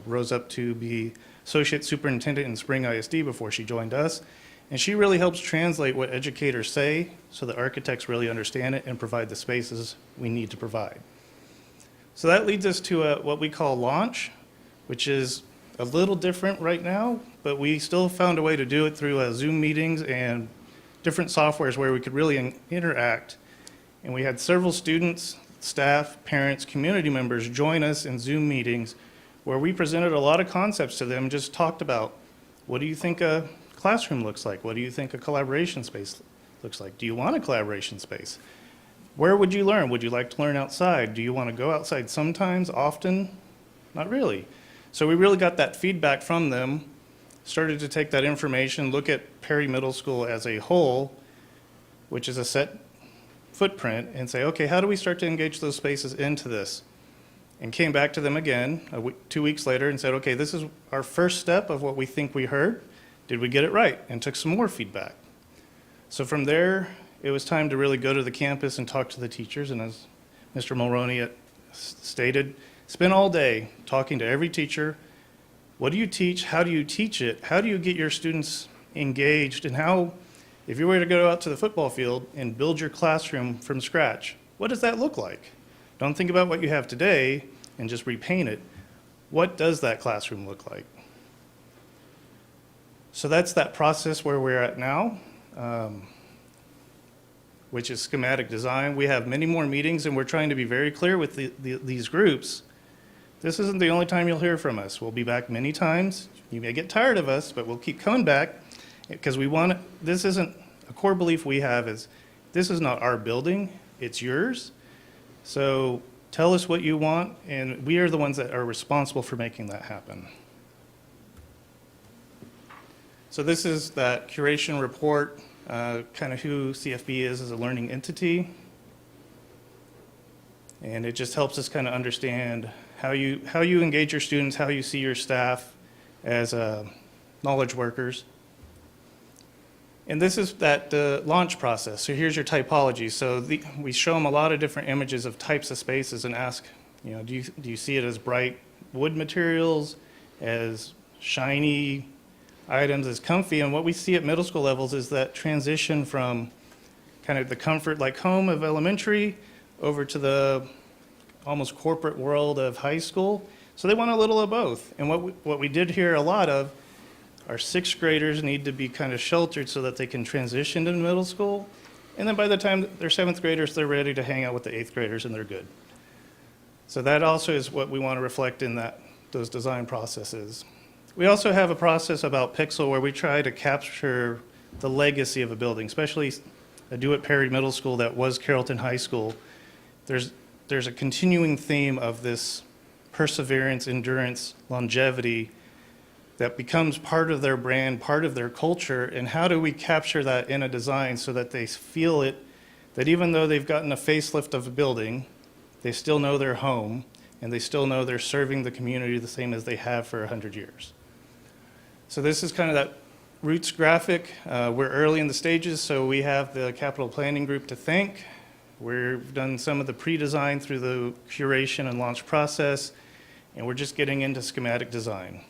rose up to be associate superintendent in Spring ISD before she joined us. And she really helps translate what educators say so that architects really understand it and provide the spaces we need to provide. So that leads us to what we call launch, which is a little different right now, but we still found a way to do it through Zoom meetings and different softwares where we could really interact. And we had several students, staff, parents, community members join us in Zoom meetings where we presented a lot of concepts to them and just talked about, what do you think a classroom looks like? What do you think a collaboration space looks like? Do you want a collaboration space? Where would you learn? Would you like to learn outside? Do you want to go outside sometimes, often? Not really. So we really got that feedback from them, started to take that information, look at Perry Middle School as a whole, which is a set footprint, and say, okay, how do we start to engage those spaces into this? And came back to them again 2 weeks later and said, okay, this is our first step of what we think we heard. Did we get it right? And took some more feedback. So from there, it was time to really go to the campus and talk to the teachers. And as Mr. Mulroney stated, spend all day talking to every teacher. What do you teach? How do you teach it? How do you get your students engaged? And how, if you were to go out to the football field and build your classroom from scratch, what does that look like? Don't think about what you have today and just repaint it. What does that classroom look like? So that's that process where we're at now, which is schematic design. We have many more meetings, and we're trying to be very clear with these groups. This isn't the only time you'll hear from us. We'll be back many times. You may get tired of us, but we'll keep coming back because this isn't, a core belief we have is this is not our building, it's yours. So tell us what you want, and we are the ones that are responsible for making that happen. So this is that curation report, kind of who CFB is as a learning entity. And it just helps us kind of understand how you engage your students, how you see your staff as knowledge workers. And this is that launch process. So here's your typology. So we show them a lot of different images of types of spaces and ask, do you see it as bright wood materials, as shiny items, as comfy? And what we see at middle school levels is that transition from kind of the comfort like home of elementary over to the almost corporate world of high school. So they want a little of both. And what we did hear a lot of, our sixth graders need to be kind of sheltered so that they can transition to middle school. And then by the time they're seventh graders, they're ready to hang out with the eighth graders and they're good. So that also is what we want to reflect in those design processes. We also have a process about Pixel where we try to capture the legacy of a building, especially I do at Perry Middle School that was Carrollton High School. There's a continuing theme of this perseverance, endurance, longevity that becomes part of their brand, part of their culture, and how do we capture that in a design so that they feel it, that even though they've gotten a facelift of a building, they still know their home, and they still know they're serving the community the same as they have for 100 years. So this is kind of that roots graphic. We're early in the stages, so we have the capital planning group to thank. We've done some of the pre-design through the curation and launch process, and we're just getting into schematic design.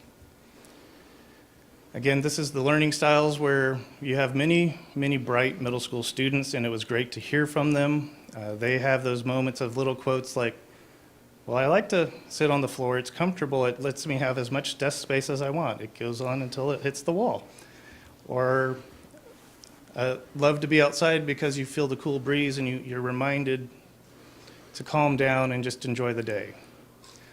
Again, this is the learning styles where you have many, many bright middle school students, and it was great to hear from them. They have those moments of little quotes like, well, I like to sit on the floor. It's comfortable. It lets me have as much desk space as I want. It goes on until it hits the wall. Or I love to be outside because you feel the cool breeze and you're reminded to calm down and just enjoy the day.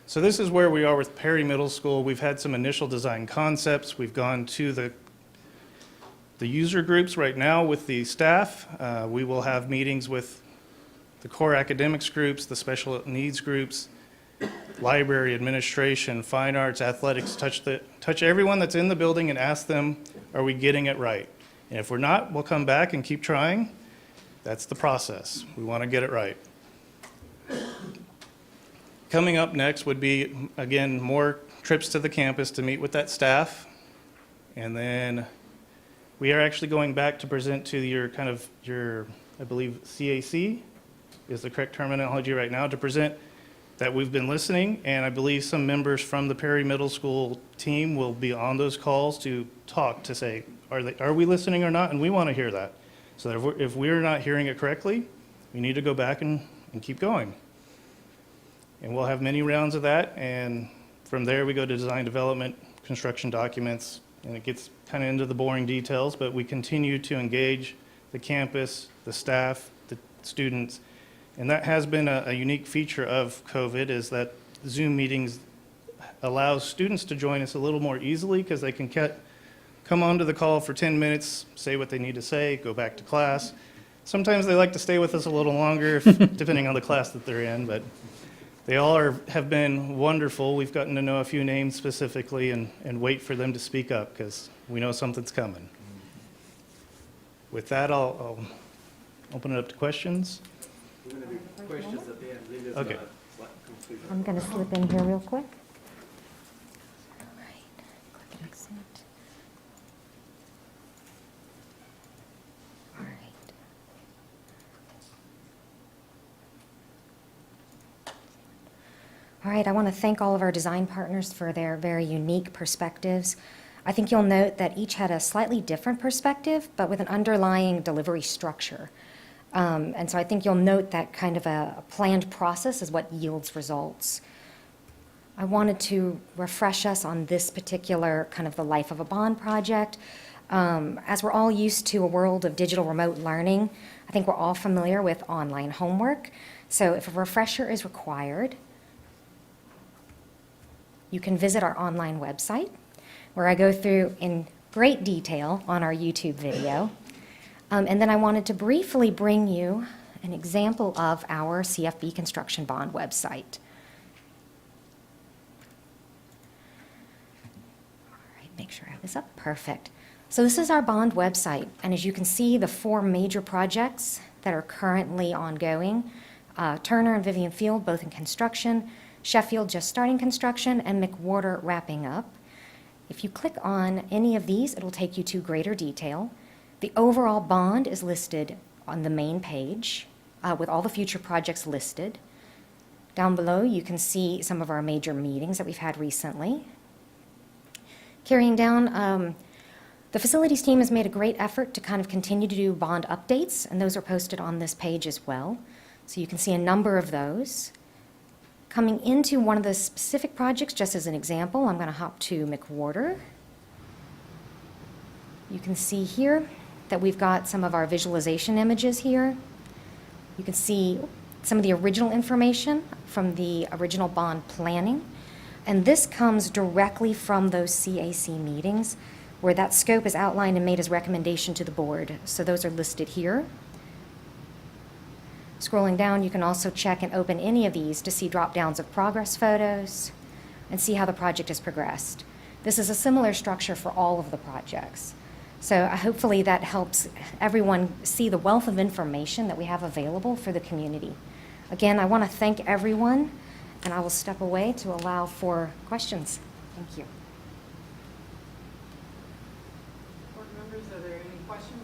So this is where we are with Perry Middle School. We've had some initial design concepts. We've gone to the user groups right now with the staff. We will have meetings with the core academics groups, the special needs groups, library, administration, fine arts, athletics, touch everyone that's in the building and ask them, are we getting it right? And if we're not, we'll come back and keep trying. That's the process. We want to get it right. Coming up next would be, again, more trips to the campus to meet with that staff. And then we are actually going back to present to your, I believe, CAC is the correct terminology right now, to present that we've been listening. And I believe some members from the Perry Middle School team will be on those calls to talk, to say, are we listening or not? And we want to hear that. So that if we're not hearing it correctly, we need to go back and keep going. And we'll have many rounds of that, and from there we go to design development, construction documents, and it gets kind of into the boring details, but we continue to engage the campus, the staff, the students, and that has been a unique feature of COVID, is that Zoom meetings allows students to join us a little more easily because they can come onto the call for 10 minutes, say what they need to say, go back to class. Sometimes they like to stay with us a little longer, depending on the class that they're in, but they all have been wonderful. We've gotten to know a few names specifically and wait for them to speak up because we know something's coming. With that, I'll open it up to questions. We're going to do questions at the end. Leave this Okay. I'm going to slip in here real quick. All right, I want to thank all of our design partners for their very unique perspectives. I think you'll note that each had a slightly different perspective, but with an underlying delivery structure. And so I think you'll note that kind of a planned process is what yields results. I wanted to refresh us on this particular kind of the life of a bond project. As we're all used to a world of digital remote learning, I think we're all familiar with online homework. So if a refresher is required, you can visit our online website, where I go through in great detail on our YouTube video. And then I wanted to briefly bring you an example of our CFB construction bond website. All right, make sure I have this up. Perfect. So this is our bond website, and as you can see, the 4 major projects that are currently ongoing. Turner and Vivian Field, both in construction, Sheffield just starting construction, and McWhorter wrapping up. If you click on any of these, it'll take you to greater detail. The overall bond is listed on the main page with all the future projects listed. Down below, you can see some of our major meetings that we've had recently. Carrying down, the facilities team has made a great effort to kind of continue to do bond updates, and those are posted on this page as well. So you can see a number of those. Coming into one of the specific projects, just as an example, I'm going to hop to McWhorter. You can see here that we've got some of our visualization images here. You can see some of the original information from the original bond planning. And this comes directly from those CAC meetings where that scope is outlined and made as recommendation to the board. So those are listed here. Scrolling down, you can also check and open any of these to see drop-downs of progress photos and see how the project has progressed. This is a similar structure for all of the projects. So hopefully that helps everyone see the wealth of information that we have available for the community. Again, I want to thank everyone, and I will step away to allow for questions. Thank you. Board members, are there any questions?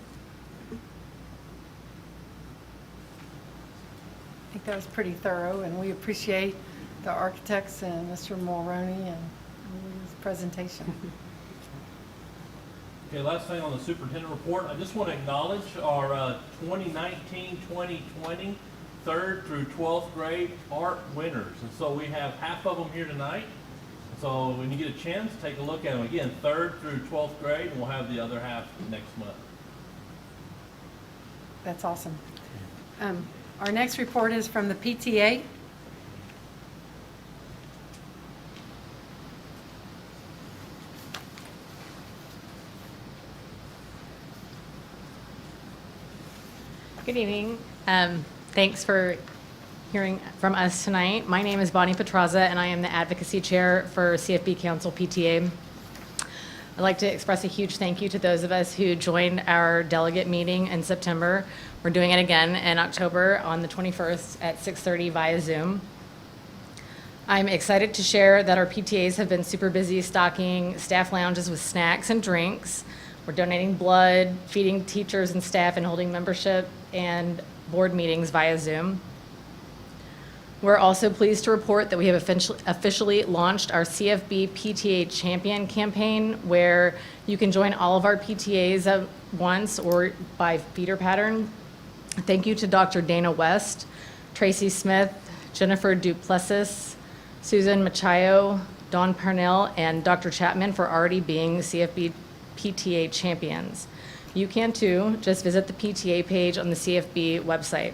I think that was pretty thorough, and we appreciate the architects and Mr. Mulroney and his presentation. Okay, last thing on the superintendent report, I just want to acknowledge our 2019-2020 3rd through 12th grade art winners. And so we have half of them here tonight. So when you get a chance, take a look at them. Again, 3rd through 12th grade, and we'll have the other half next month. That's awesome. Our next report is from the PTA. Good evening. Thanks for hearing from us tonight. My name is Bonnie Petraza, and I am the Advocacy Chair for CFB Council PTA. I'd like to express a huge thank you to those of us who joined our delegate meeting in September. We're doing it again in October on the 21st at 6:30 via Zoom. I'm excited to share that our PTAs have been super busy stocking staff lounges with snacks and drinks. We're donating blood, feeding teachers and staff, and holding membership and board meetings via Zoom. We're also pleased to report that we have officially launched our CFB PTA Champion campaign, where you can join all of our PTAs at once or by feeder pattern. Thank you to Dr. Dana West, Tracy Smith, Jennifer Duplessis, Susan Machayo, Dawn Parnell, and Dr. Chapman for already being CFB PTA champions. You can too. Just visit the PTA page on the CFB website.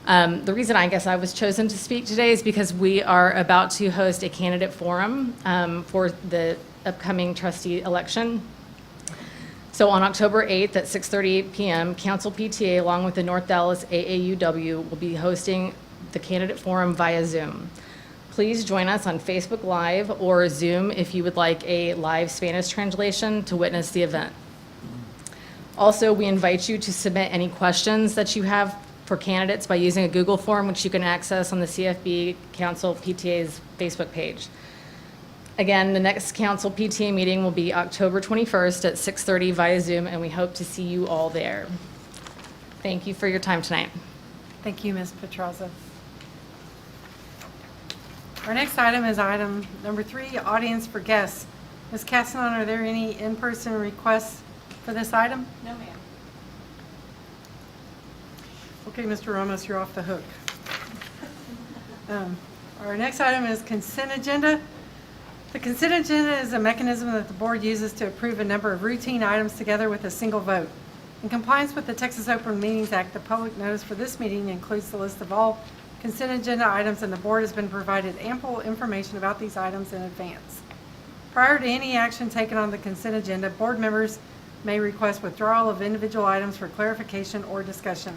The reason I guess I was chosen to speak today is because we are about to host a candidate forum for the upcoming trustee election. So on October 8th at 6:30 p.m., Council PTA, along with the North Dallas AAUW, will be hosting the candidate forum via Zoom. Please join us on Facebook Live or Zoom if you would like a live Spanish translation to witness the event. Also, we invite you to submit any questions that you have for candidates by using a Google form, which you can access on the CFB Council PTA's Facebook page. Again, the next Council PTA meeting will be October 21st at 6:30 via Zoom, and we hope to see you all there. Thank you for your time tonight. Thank you, Ms. Petraza. Our next item is item number 3, audience for guests. Ms. Castanon, are there any in-person requests for this item? No, ma'am. Okay, Mr. Ramos, you're off the hook. Our next item is consent agenda. The consent agenda is a mechanism that the board uses to approve a number of routine items together with a single vote. In compliance with the Texas Open Meetings Act, the public notice for this meeting includes the list of all consent agenda items, and the board has been provided ample information about these items in advance. Prior to any action taken on the consent agenda, board members may request withdrawal of individual items for clarification or discussion.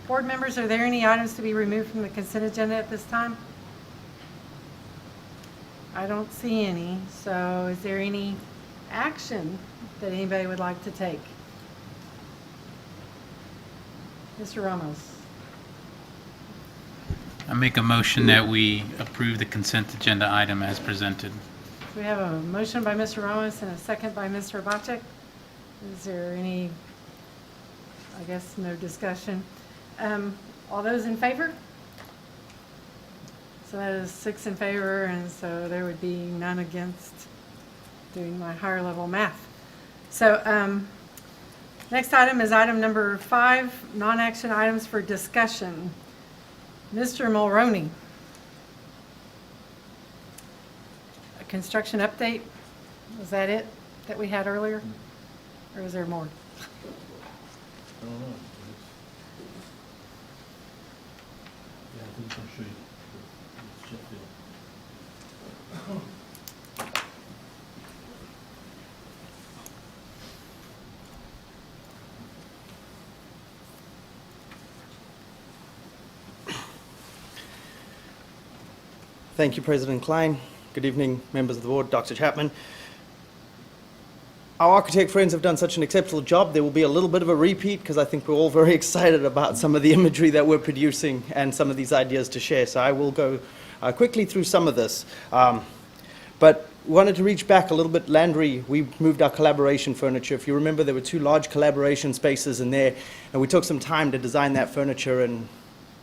Board members, are there any items to be removed from the consent agenda at this time? I don't see any. So is there any action that anybody would like to take? Mr. Ramos. I make a motion that we approve the consent agenda item as presented. We have a motion by Mr. Ramos and a second by Mr. Bacek. Is there any, I guess, no discussion? All those in favor? So that is 6 in favor, and so there would be none against, doing my higher level math. So next item is item number 5, non-action items for discussion. Mr. Mulroney. A construction update? Was that it that we had earlier? Or is there more? I don't know. Yeah, I think I'm sure it's Sheffield. Thank you, President Klein. Good evening, members of the board, Dr. Chapman. Our architect friends have done such an exceptional job. There will be a little bit of a repeat because I think we're all very excited about some of the imagery that we're producing and some of these ideas to share. So I will go quickly through some of this. But we wanted to reach back a little bit. Landry, we moved our collaboration furniture. If you remember, there were 2 large collaboration spaces in there, and we took some time to design that furniture. And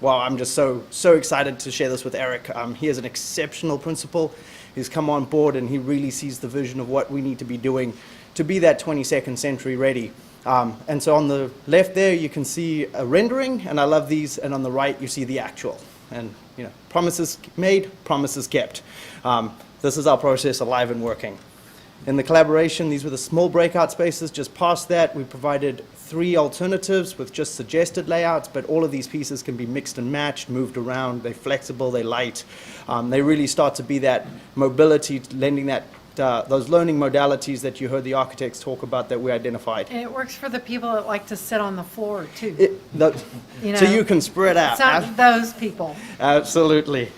wow, I'm just so excited to share this with Eric. He is an exceptional principal. He's come on board and he really sees the vision of what we need to be doing to be that 22nd century ready. And so on the left there, you can see a rendering, and I love these. And on the right, you see the actual. And, you know, promises made, promises kept. This is our process alive and working. In the collaboration, these were the small breakout spaces. Just past that, we provided 3 alternatives with just suggested layouts, but all of these pieces can be mixed and matched, moved around. They're flexible, they're light. They really start to be that mobility, lending that those learning modalities that you heard the architects talk about that we identified. And it works for the people that like to sit on the floor, too. So you can spread out. It's not those people. Absolutely.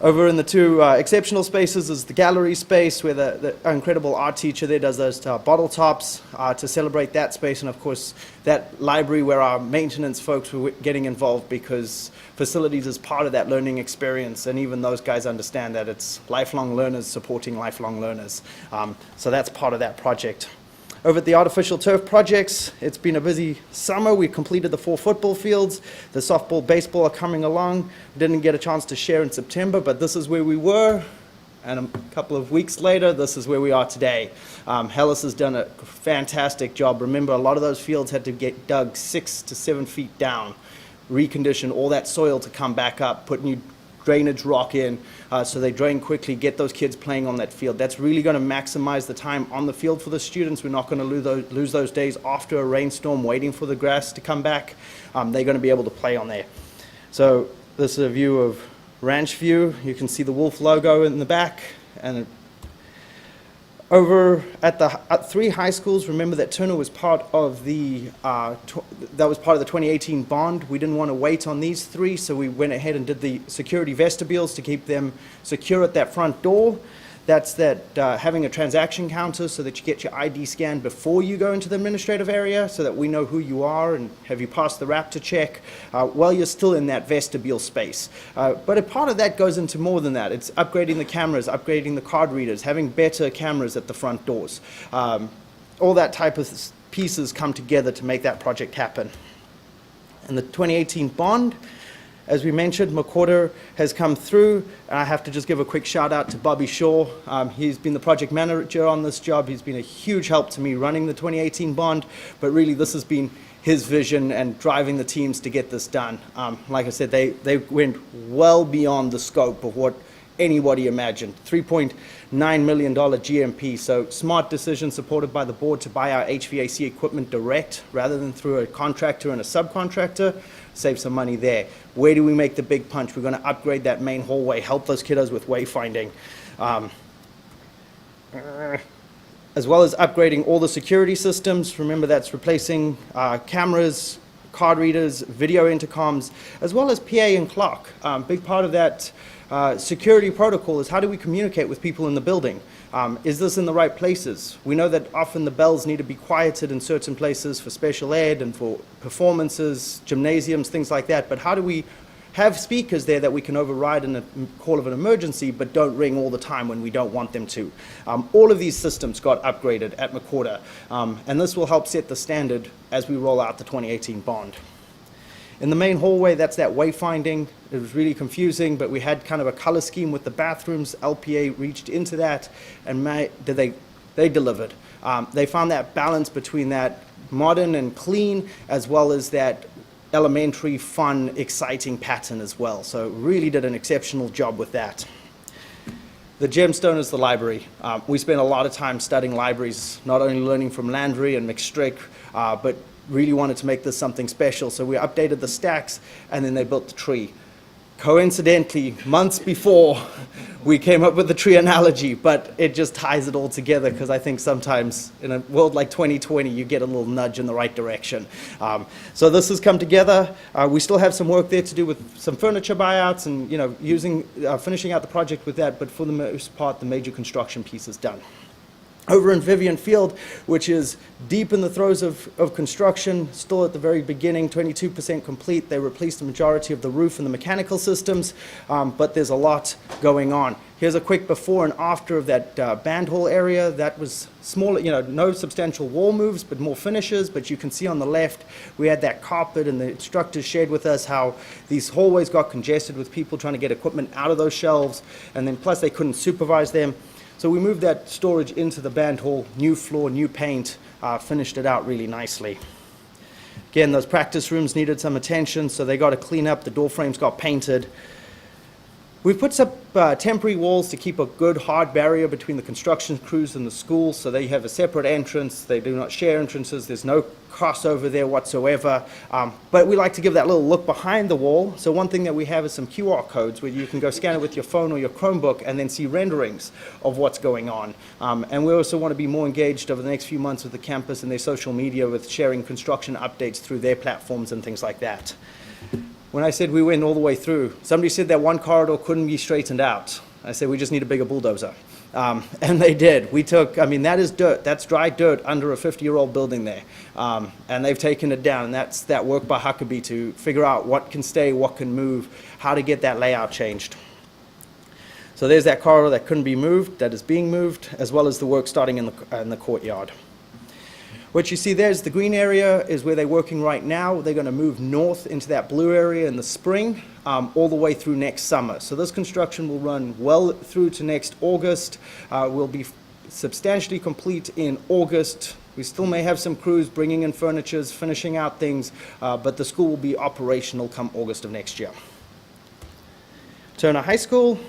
Over in the 2 exceptional spaces is the gallery space where the incredible art teacher there does those bottle tops to celebrate that space. And of course, that library where our maintenance folks were getting involved because facilities is part of that learning experience. And even those guys understand that it's lifelong learners supporting lifelong learners. So that's part of that project. Over at the artificial turf projects, it's been a busy summer. We completed the 4 football fields. The softball, baseball are coming along. We didn't get a chance to share in September, but this is where we were. And a couple of weeks later, this is where we are today. Hellas has done a fantastic job. Remember, a lot of those fields had to get dug 6 to 7 feet down, recondition all that soil to come back up, put new drainage rock in, so they drain quickly, get those kids playing on that field. That's really going to maximize the time on the field for the students. We're not going to lose those days after a rainstorm waiting for the grass to come back. They're going to be able to play on there. So this is a view of Ranch View. You can see the wolf logo in the back. And over at the 3 high schools, remember that Turner was part of the that was part of the 2018 bond. We didn't want to wait on these 3, so we went ahead and did the security vestibules to keep them secure at that front door. That's having a transaction counter so that you get your ID scanned before you go into the administrative area so that we know who you are and have you passed the Raptor check while you're still in that vestibule space. But a part of that goes into more than that. It's upgrading the cameras, upgrading the card readers, having better cameras at the front doors. All that type of pieces come together to make that project happen. And the 2018 bond, as we mentioned, McWhorter has come through. I have to just give a quick shout out to Bobby Shaw. He's been the project manager on this job. He's been a huge help to me running the 2018 bond, but really this has been his vision and driving the teams to get this done. Like I said, they went well beyond the scope of what anybody imagined. $3.9 million GMP, so smart decision supported by the board to buy our HVAC equipment direct rather than through a contractor and a subcontractor. Save some money there. Where do we make the big punch? We're going to upgrade that main hallway, help those kiddos with wayfinding, as well as upgrading all the security systems. Remember, that's replacing cameras, card readers, video intercoms, as well as PA and clock. Big part of that security protocol is how do we communicate with people in the building? Is this in the right places? We know that often the bells need to be quieted in certain places for special ed and for performances, gymnasiums, things like that, but how do we have speakers there that we can override in a call of an emergency, but don't ring all the time when we don't want them to. All of these systems got upgraded at McWhorter, and this will help set the standard as we roll out the 2018 bond. In the main hallway, that's that wayfinding. It was really confusing, but we had kind of a color scheme with the bathrooms. LPA reached into that, and they delivered. They found that balance between that modern and clean, as well as that elementary, fun, exciting pattern as well. So really did an exceptional job with that. The gemstone is the library. We spent a lot of time studying libraries, not only learning from Landry and McStrick, but really wanted to make this something special. So we updated the stacks, and then they built the tree. Coincidentally, months before, we came up with the tree analogy, but it just ties it all together, because I think sometimes in a world like 2020, you get a little nudge in the right direction. So this has come together. We still have some work there to do with some furniture buyouts and, you know, finishing out the project with that, but for the most part, the major construction piece is done. Over in Vivian Field, which is deep in the throes of construction, still at the very beginning, 22% complete. They replaced the majority of the roof and the mechanical systems, but there's a lot going on. Here's a quick before and after of that band hall area. That was smaller, you know, no substantial wall moves, but more finishes. But you can see on the left, we had that carpet, and the instructors shared with us how these hallways got congested with people trying to get equipment out of those shelves, and then plus they couldn't supervise them. So we moved that storage into the band hall, new floor, new paint, finished it out really nicely. Again, those practice rooms needed some attention, so they got to clean up, the door frames got painted. We've put some temporary walls to keep a good hard barrier between the construction crews and the schools, so they have a separate entrance. They do not share entrances. There's no crossover there whatsoever. But we like to give that little look behind the wall. So one thing that we have is some QR codes where you can go scan it with your phone or your Chromebook and then see renderings of what's going on. And we also want to be more engaged over the next few months with the campus and their social media with sharing construction updates through their platforms and things like that. When I said we went all the way through, somebody said that one corridor couldn't be straightened out. I said, we just need a bigger bulldozer. And they did. We took, I mean, that is dirt. That's dry dirt under a 50-year-old building there. And they've taken it down. And that's that work by Huckabee to figure out what can stay, what can move, how to get that layout changed. So there's that corridor that couldn't be moved, that is being moved, as well as the work starting in the courtyard. What you see there is the green area is where they're working right now. They're going to move north into that blue area in the spring, all the way through next summer. So this construction will run well through to next August. We'll be substantially complete in August. We still may have some crews bringing in furnitures, finishing out things, but the school will be operational come August of next year. Turner High School,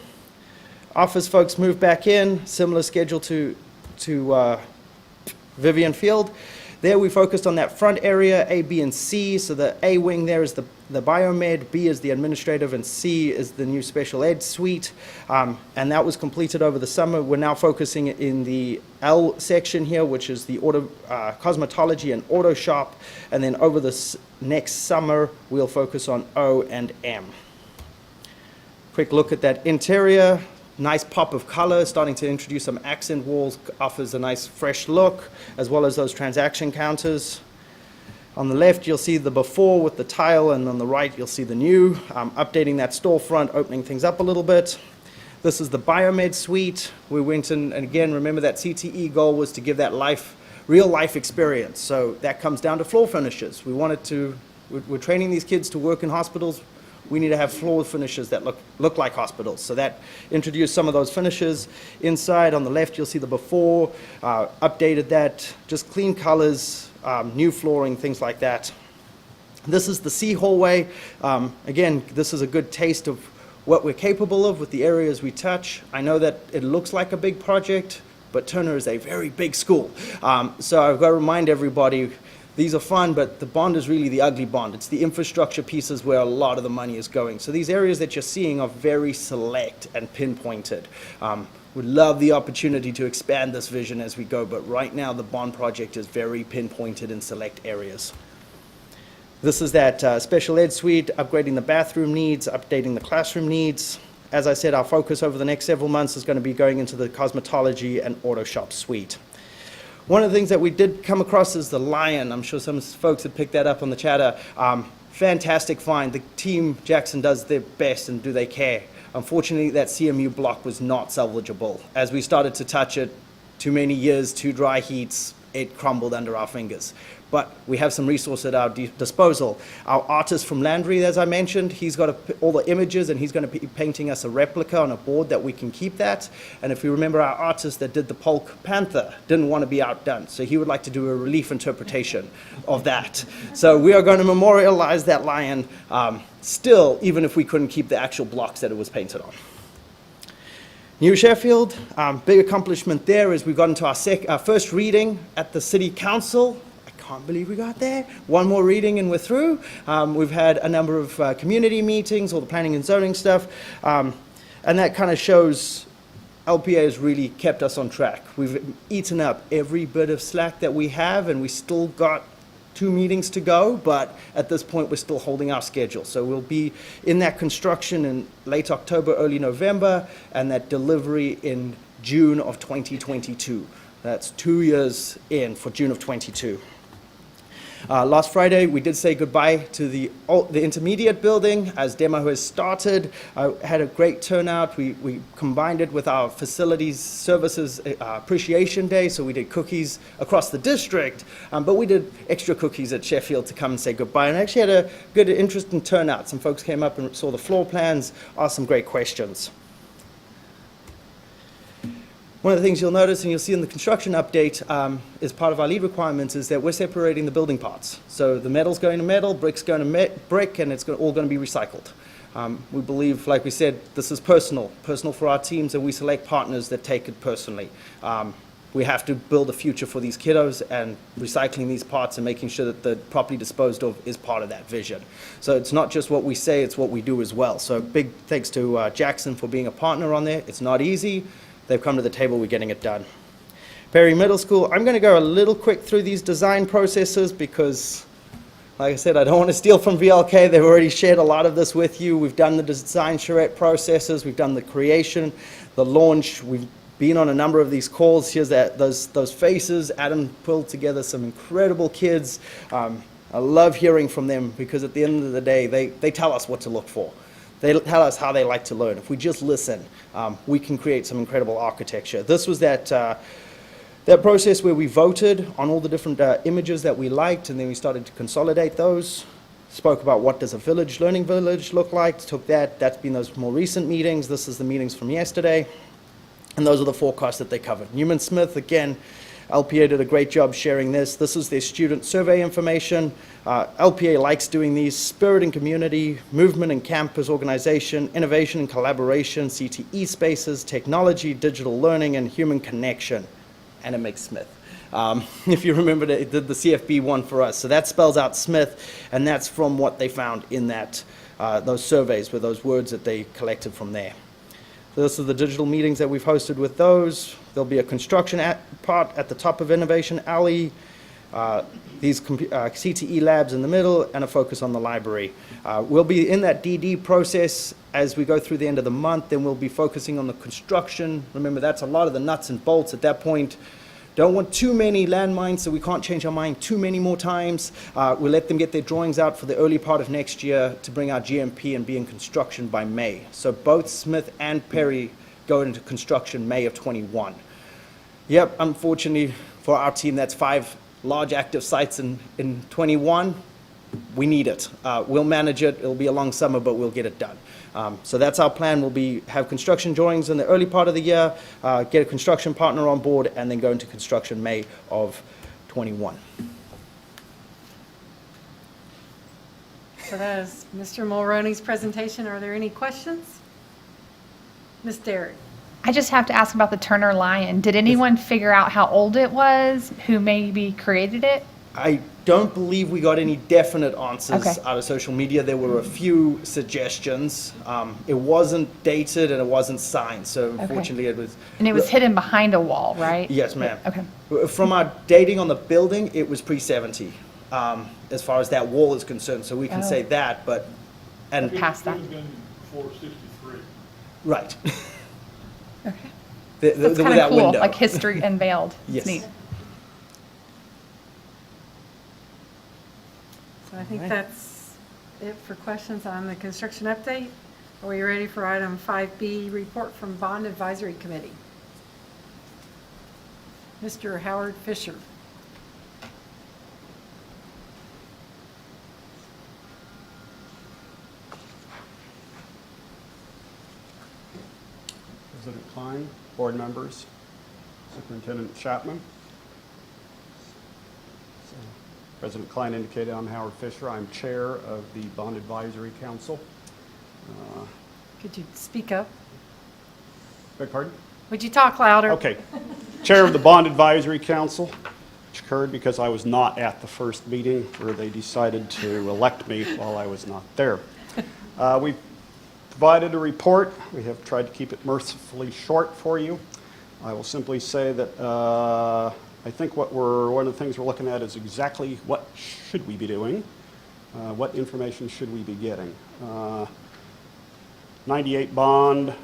office folks moved back in, similar schedule to Vivian Field. There we focused on that front area, A, B, and C. So the A wing there is the biomed, B is the administrative, and C is the new special ed suite. And that was completed over the summer. We're now focusing in the L section here, which is the cosmetology and auto shop. And then over this next summer, we'll focus on O and M. Quick look at that interior. Nice pop of color, starting to introduce some accent walls, offers a nice fresh look, as well as those transaction counters. On the left, you'll see the before with the tile, and on the right, you'll see the new. Updating that storefront, opening things up a little bit. This is the biomed suite. We went in, and again, remember that CTE goal was to give that real life experience. So that comes down to floor finishes. We're training these kids to work in hospitals. We need to have floor finishes that look like hospitals. So that introduced some of those finishes. Inside on the left, you'll see the before, updated that, just clean colors, new flooring, things like that. This is the C hallway. Again, this is a good taste of what we're capable of with the areas we touch. I know that it looks like a big project, but Turner is a very big school. So I've got to remind everybody, these are fun, but the bond is really the ugly bond. It's the infrastructure pieces where a lot of the money is going. So these areas that you're seeing are very select and pinpointed. Would love the opportunity to expand this vision as we go, but right now the bond project is very pinpointed in select areas. This is that special ed suite, upgrading the bathroom needs, updating the classroom needs. As I said, our focus over the next several months is going to be going into the cosmetology and auto shop suite. One of the things that we did come across is the lion. I'm sure some folks had picked that up on the chatter. fantastic find. The team, Jackson, does their best, and do they care? Unfortunately, that CMU block was not salvageable. As we started to touch it, too many years, too dry heats, it crumbled under our fingers. But we have some resources at our disposal. Our artist from Landry, as I mentioned, he's got all the images, and he's going to be painting us a replica on a board that we can keep that. And if you remember, our artist that did the Polk Panther didn't want to be outdone, so he would like to do a relief interpretation of that. So we are going to memorialize that lion still, even if we couldn't keep the actual blocks that it was painted on. New Sheffield, big accomplishment there is we've gotten to our first reading at the City Council. I can't believe we got there. One more reading and we're through. We've had a number of community meetings, all the planning and zoning stuff, and that kind of shows LPA has really kept us on track. We've eaten up every bit of slack that we have, and we still got 2 meetings to go, but at this point we're still holding our schedule. So we'll be in that construction in late October, early November, and that delivery in June of 2022. That's 2 years in for June of 22. Last Friday, we did say goodbye to the intermediate building as demo has started. Had a great turnout. We combined it with our facilities services appreciation day, so we did cookies across the district, but we did extra cookies at Sheffield to come and say goodbye, and actually had a good, interesting turnout. Some folks came up and saw the floor plans, asked some great questions. One of the things you'll notice, and you'll see in the construction update, as part of our lead requirements, is that we're separating the building parts. So the metal's going to metal, brick's going to brick, and it's all going to be recycled. We believe, like we said, this is personal for our teams, and we select partners that take it personally. We have to build a future for these kiddos, and recycling these parts and making sure that they're properly disposed of is part of that vision. So it's not just what we say, it's what we do as well. So big thanks to Jackson for being a partner on there. It's not easy. They've come to the table, we're getting it done. Perry Middle School, I'm going to go a little quick through these design processes because, like I said, I don't want to steal from VLK. They've already shared a lot of this with you. We've done the design charrette processes, we've done the creation, the launch, we've been on a number of these calls. Here's those faces. Adam pulled together some incredible kids. I love hearing from them because at the end of the day, they tell us what to look for. They tell us how they like to learn. If we just listen, we can create some incredible architecture. This was that process where we voted on all the different images that we liked, and then we started to consolidate those. Spoke about what does a learning village look like. Took that's been those more recent meetings. This is the meetings from yesterday. And those are the forecasts that they covered. Newman Smith, again, LPA did a great job sharing this. This is their student survey information. LPA likes doing these: spirit and community, movement and campus organization, innovation and collaboration, CTE spaces, technology, digital learning, and human connection. And it makes Smith. If you remember, they did the CFB one for us. So that spells out Smith, and that's from what they found in those surveys, with those words that they collected from there. This is the digital meetings that we've hosted with those. There'll be a construction part at the top of Innovation Alley, these CTE labs in the middle, and a focus on the library. We'll be in that DD process as we go through the end of the month. Then we'll be focusing on the construction. Remember, that's a lot of the nuts and bolts at that point. Don't want too many landmines, so we can't change our mind too many more times. We'll let them get their drawings out for the early part of next year to bring our GMP and be in construction by May. So both Smith and Perry go into construction May of 21. Yep, unfortunately for our team, that's 5 large active sites in 21. We need it. We'll manage it. It'll be a long summer, but we'll get it done. So that's our plan. We'll have construction drawings in the early part of the year, get a construction partner on board, and then go into construction May of 21. So that is Mr. Mulroney's presentation. Are there any questions? Ms. Derrick. I just have to ask about the Turner Lion. Did anyone figure out how old it was, who maybe created it? I don't believe we got any definite answers Okay. out of social media. There were a few suggestions. It wasn't dated and it wasn't signed, so unfortunately it was... And it was hidden behind a wall, right? Yes, ma'am. Okay. From our dating on the building, it was pre-70, as far as that wall is concerned, so we can say that, but... And past that. Before 63. Right. Okay. That's kind of cool, window. like history unveiled. Yes. It's neat. So I think that's it for questions on the construction update. Are we ready for item 5B, report from Bond Advisory Committee? Mr. Howard Fisher. President Klein, board members, Superintendent Chapman. So, President Klein indicated I'm Howard Fisher. I'm chair of the Bond Advisory Council. Could you speak up? Beg pardon? Would you talk louder? Okay. Chair of the Bond Advisory Council, which occurred because I was not at the first meeting where they decided to elect me while I was not there. We provided a report. We have tried to keep it mercifully short for you. I will simply say that I think one of the things we're looking at is exactly what should we be doing, what information should we be getting. 98 bond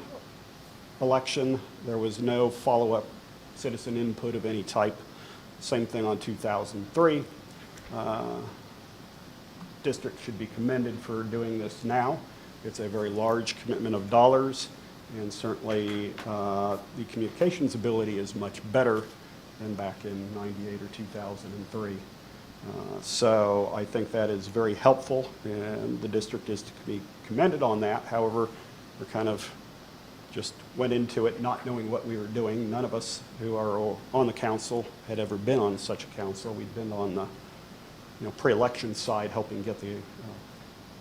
election, there was no follow-up citizen input of any type. Same thing on 2003. District should be commended for doing this now. It's a very large commitment of dollars, and certainly the communications ability is much better than back in 98 or 2003. So I think that is very helpful, and the district is to be commended on that. However, we're kind of just went into it not knowing what we were doing. None of us who are on the council had ever been on such a council. We'd been on the pre-election side helping get the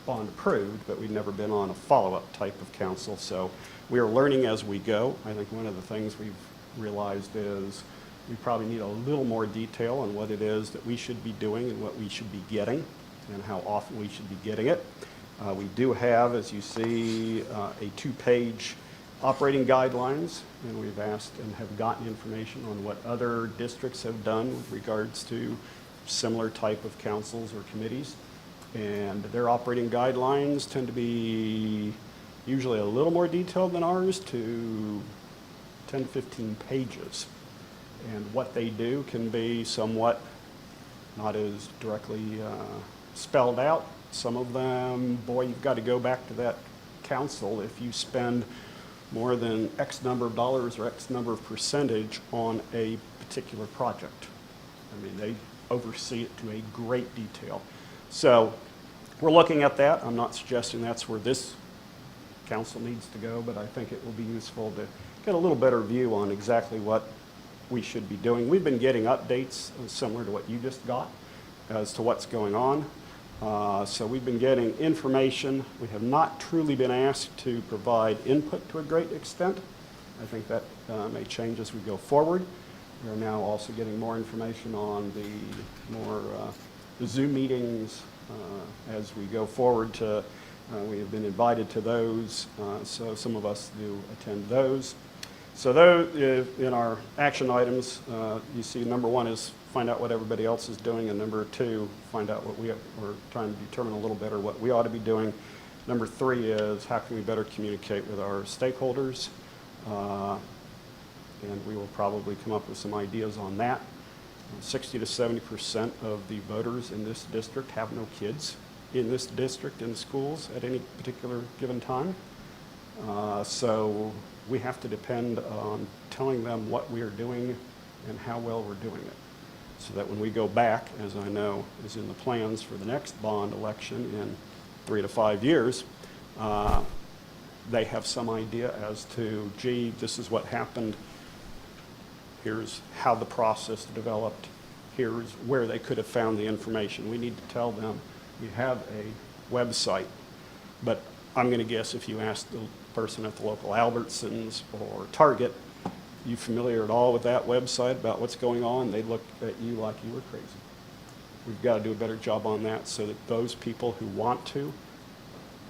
bond approved, but we'd never been on a follow-up type of council. So we are learning as we go. I think one of the things we've realized is we probably need a little more detail on what it is that we should be doing and what we should be getting and how often we should be getting it. We do have, as you see, a 2-page operating guidelines, and we've asked and have gotten information on what other districts have done with regards to similar type of councils or committees. And their operating guidelines tend to be usually a little more detailed than ours, to 10 to 15 pages. And what they do can be somewhat not as directly spelled out. Some of them, boy, you've got to go back to that council if you spend more than X number of dollars or X number of percentage on a particular project. I mean, they oversee it to a great detail. So we're looking at that. I'm not suggesting that's where this council needs to go, but I think it will be useful to get a little better view on exactly what we should be doing. We've been getting updates similar to what you just got as to what's going on. So we've been getting information. We have not truly been asked to provide input to a great extent. I think that may change as we go forward. We are now also getting more information on the Zoom meetings as we go forward. We have been invited to those, so some of us do attend those. So those, in our action items, you see number 1 is find out what everybody else is doing, and number 2, find out what we're trying to determine a little better what we ought to be doing. Number 3 is how can we better communicate with our stakeholders, and we will probably come up with some ideas on that. 60 to 70% of the voters in this district have no kids in this district in schools at any particular given time. So we have to depend on telling them what we are doing and how well we're doing it, so that when we go back, as I know is in the plans for the next bond election in 3 to 5 years, they have some idea as to, gee, this is what happened, here's how the process developed, here's where they could have found the information. We need to tell them we have a website, but I'm going to guess if you ask the person at the local Albertsons or Target, you familiar at all with that website about what's going on? They look at you like you were crazy. We've got to do a better job on that so that those people who want to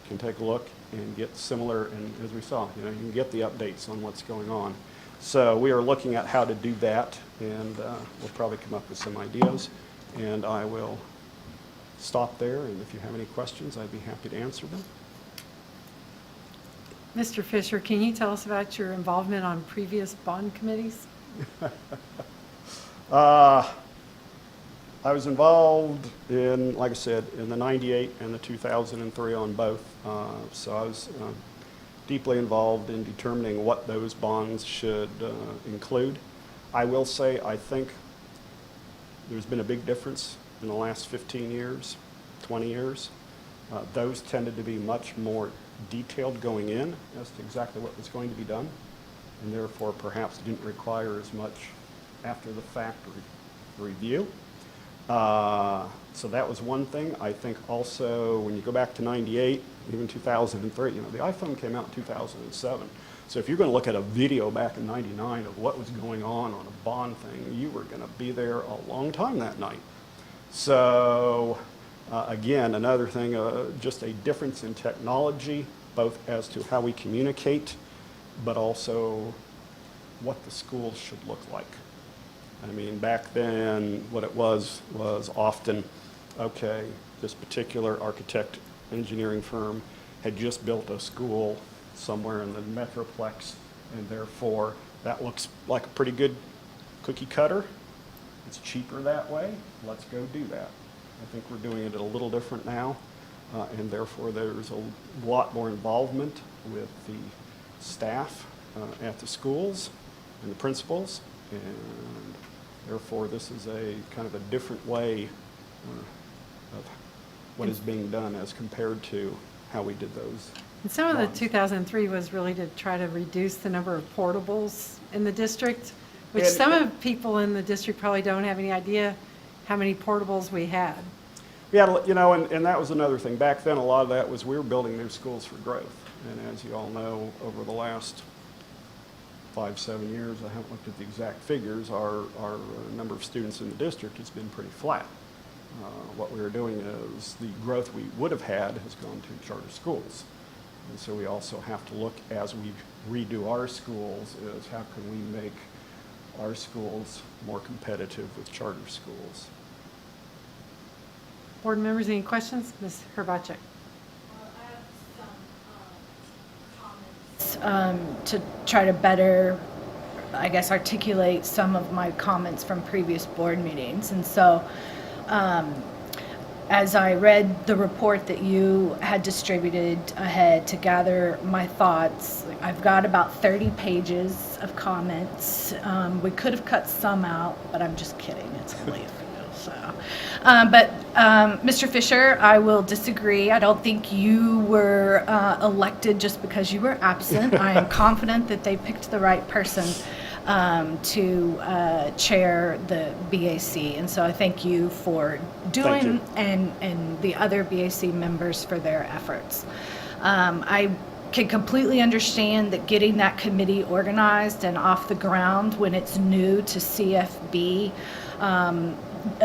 can take a look and get similar, and as we saw, you can get the updates on what's going on. So we are looking at how to do that, and we'll probably come up with some ideas, and I will stop there, and if you have any questions, I'd be happy to answer them. Mr. Fisher, can you tell us about your involvement on previous bond committees? I was involved in, like I said, in the 98 and the 2003 on both. So I was deeply involved in determining what those bonds should include. I will say, I think there's been a big difference in the last 15 years, 20 years. Those tended to be much more detailed going in as to exactly what was going to be done, and therefore perhaps didn't require as much after the fact review. So that was one thing. I think also when you go back to 98, even 2003, the iPhone came out in 2007. So if you're going to look at a video back in 99 of what was going on a bond thing, you were going to be there a long time that night. So again, another thing, just a difference in technology, both as to how we communicate, but also what the schools should look like. I mean, back then, what it was often, okay, this particular architect engineering firm had just built a school somewhere in the Metroplex, and therefore that looks like a pretty good cookie cutter. It's cheaper that way. Let's go do that. I think we're doing it a little different now, and therefore there's a lot more involvement with the staff at the schools and the principals, and therefore this is a kind of a different way of what is being done as compared to how we did those. And some of the 2003 was really to try to reduce the number of portables in the district, which some of people in the district probably don't have any idea how many portables we had. Yeah, and that was another thing. Back then, a lot of that was we were building new schools for growth. And as you all know, over the last 5-7 years, I haven't looked at the exact figures, our number of students in the district has been pretty flat. What we were doing is the growth we would have had has gone to charter schools. And so we also have to look, as we redo our schools, is how can we make our schools more competitive with charter schools. Board members, any questions? Ms. Hrbacek. To try to better, I guess, articulate some of my comments from previous board meetings. And so, as I read the report that you had distributed ahead to gather my thoughts, I've got about 30 pages of comments. We could have cut some out, but I'm just kidding. It's only a few. So, Mr. Fisher, I will disagree. I don't think you were elected just because you were absent. I am confident that they picked the right person to chair the BAC, and so I thank you for doing, and the other BAC members for their efforts. I can completely understand that getting that committee organized and off the ground when it's new to CFB,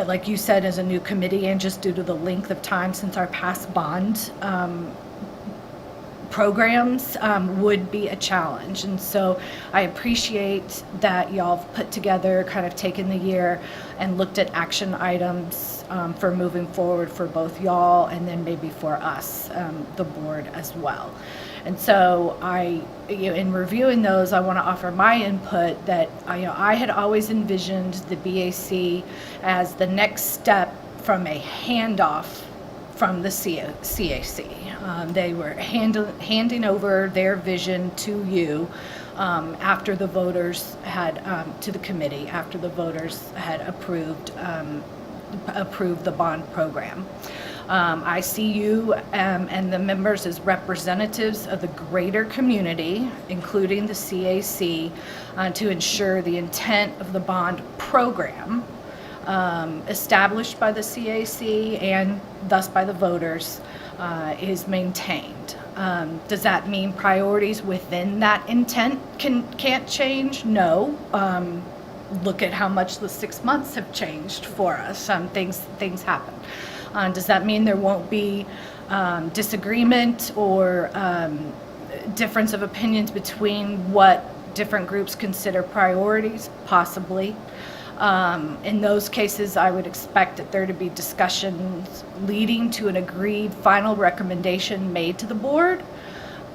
like you said, as a new committee, and just due to the length of time since our past bond programs, would be a challenge. And so I appreciate that y'all have put together, kind of taken the year and looked at action items for moving forward for both y'all and then maybe for us, the board as well. And so in reviewing those, I want to offer my input that I had always envisioned the BAC as the next step from a handoff from the CAC. They were handing over their vision to you after the voters had, to the committee, after the voters had approved the bond program. I see you and the members as representatives of the greater community, including the CAC, to ensure the intent of the bond program established by the CAC and thus by the voters is maintained. Does that mean priorities within that intent can't change? No. Look at how much the 6 months have changed for us. Things happen. Does that mean there won't be disagreement or difference of opinions between what different groups consider priorities? Possibly. In those cases, I would expect that there to be discussions leading to an agreed final recommendation made to the board,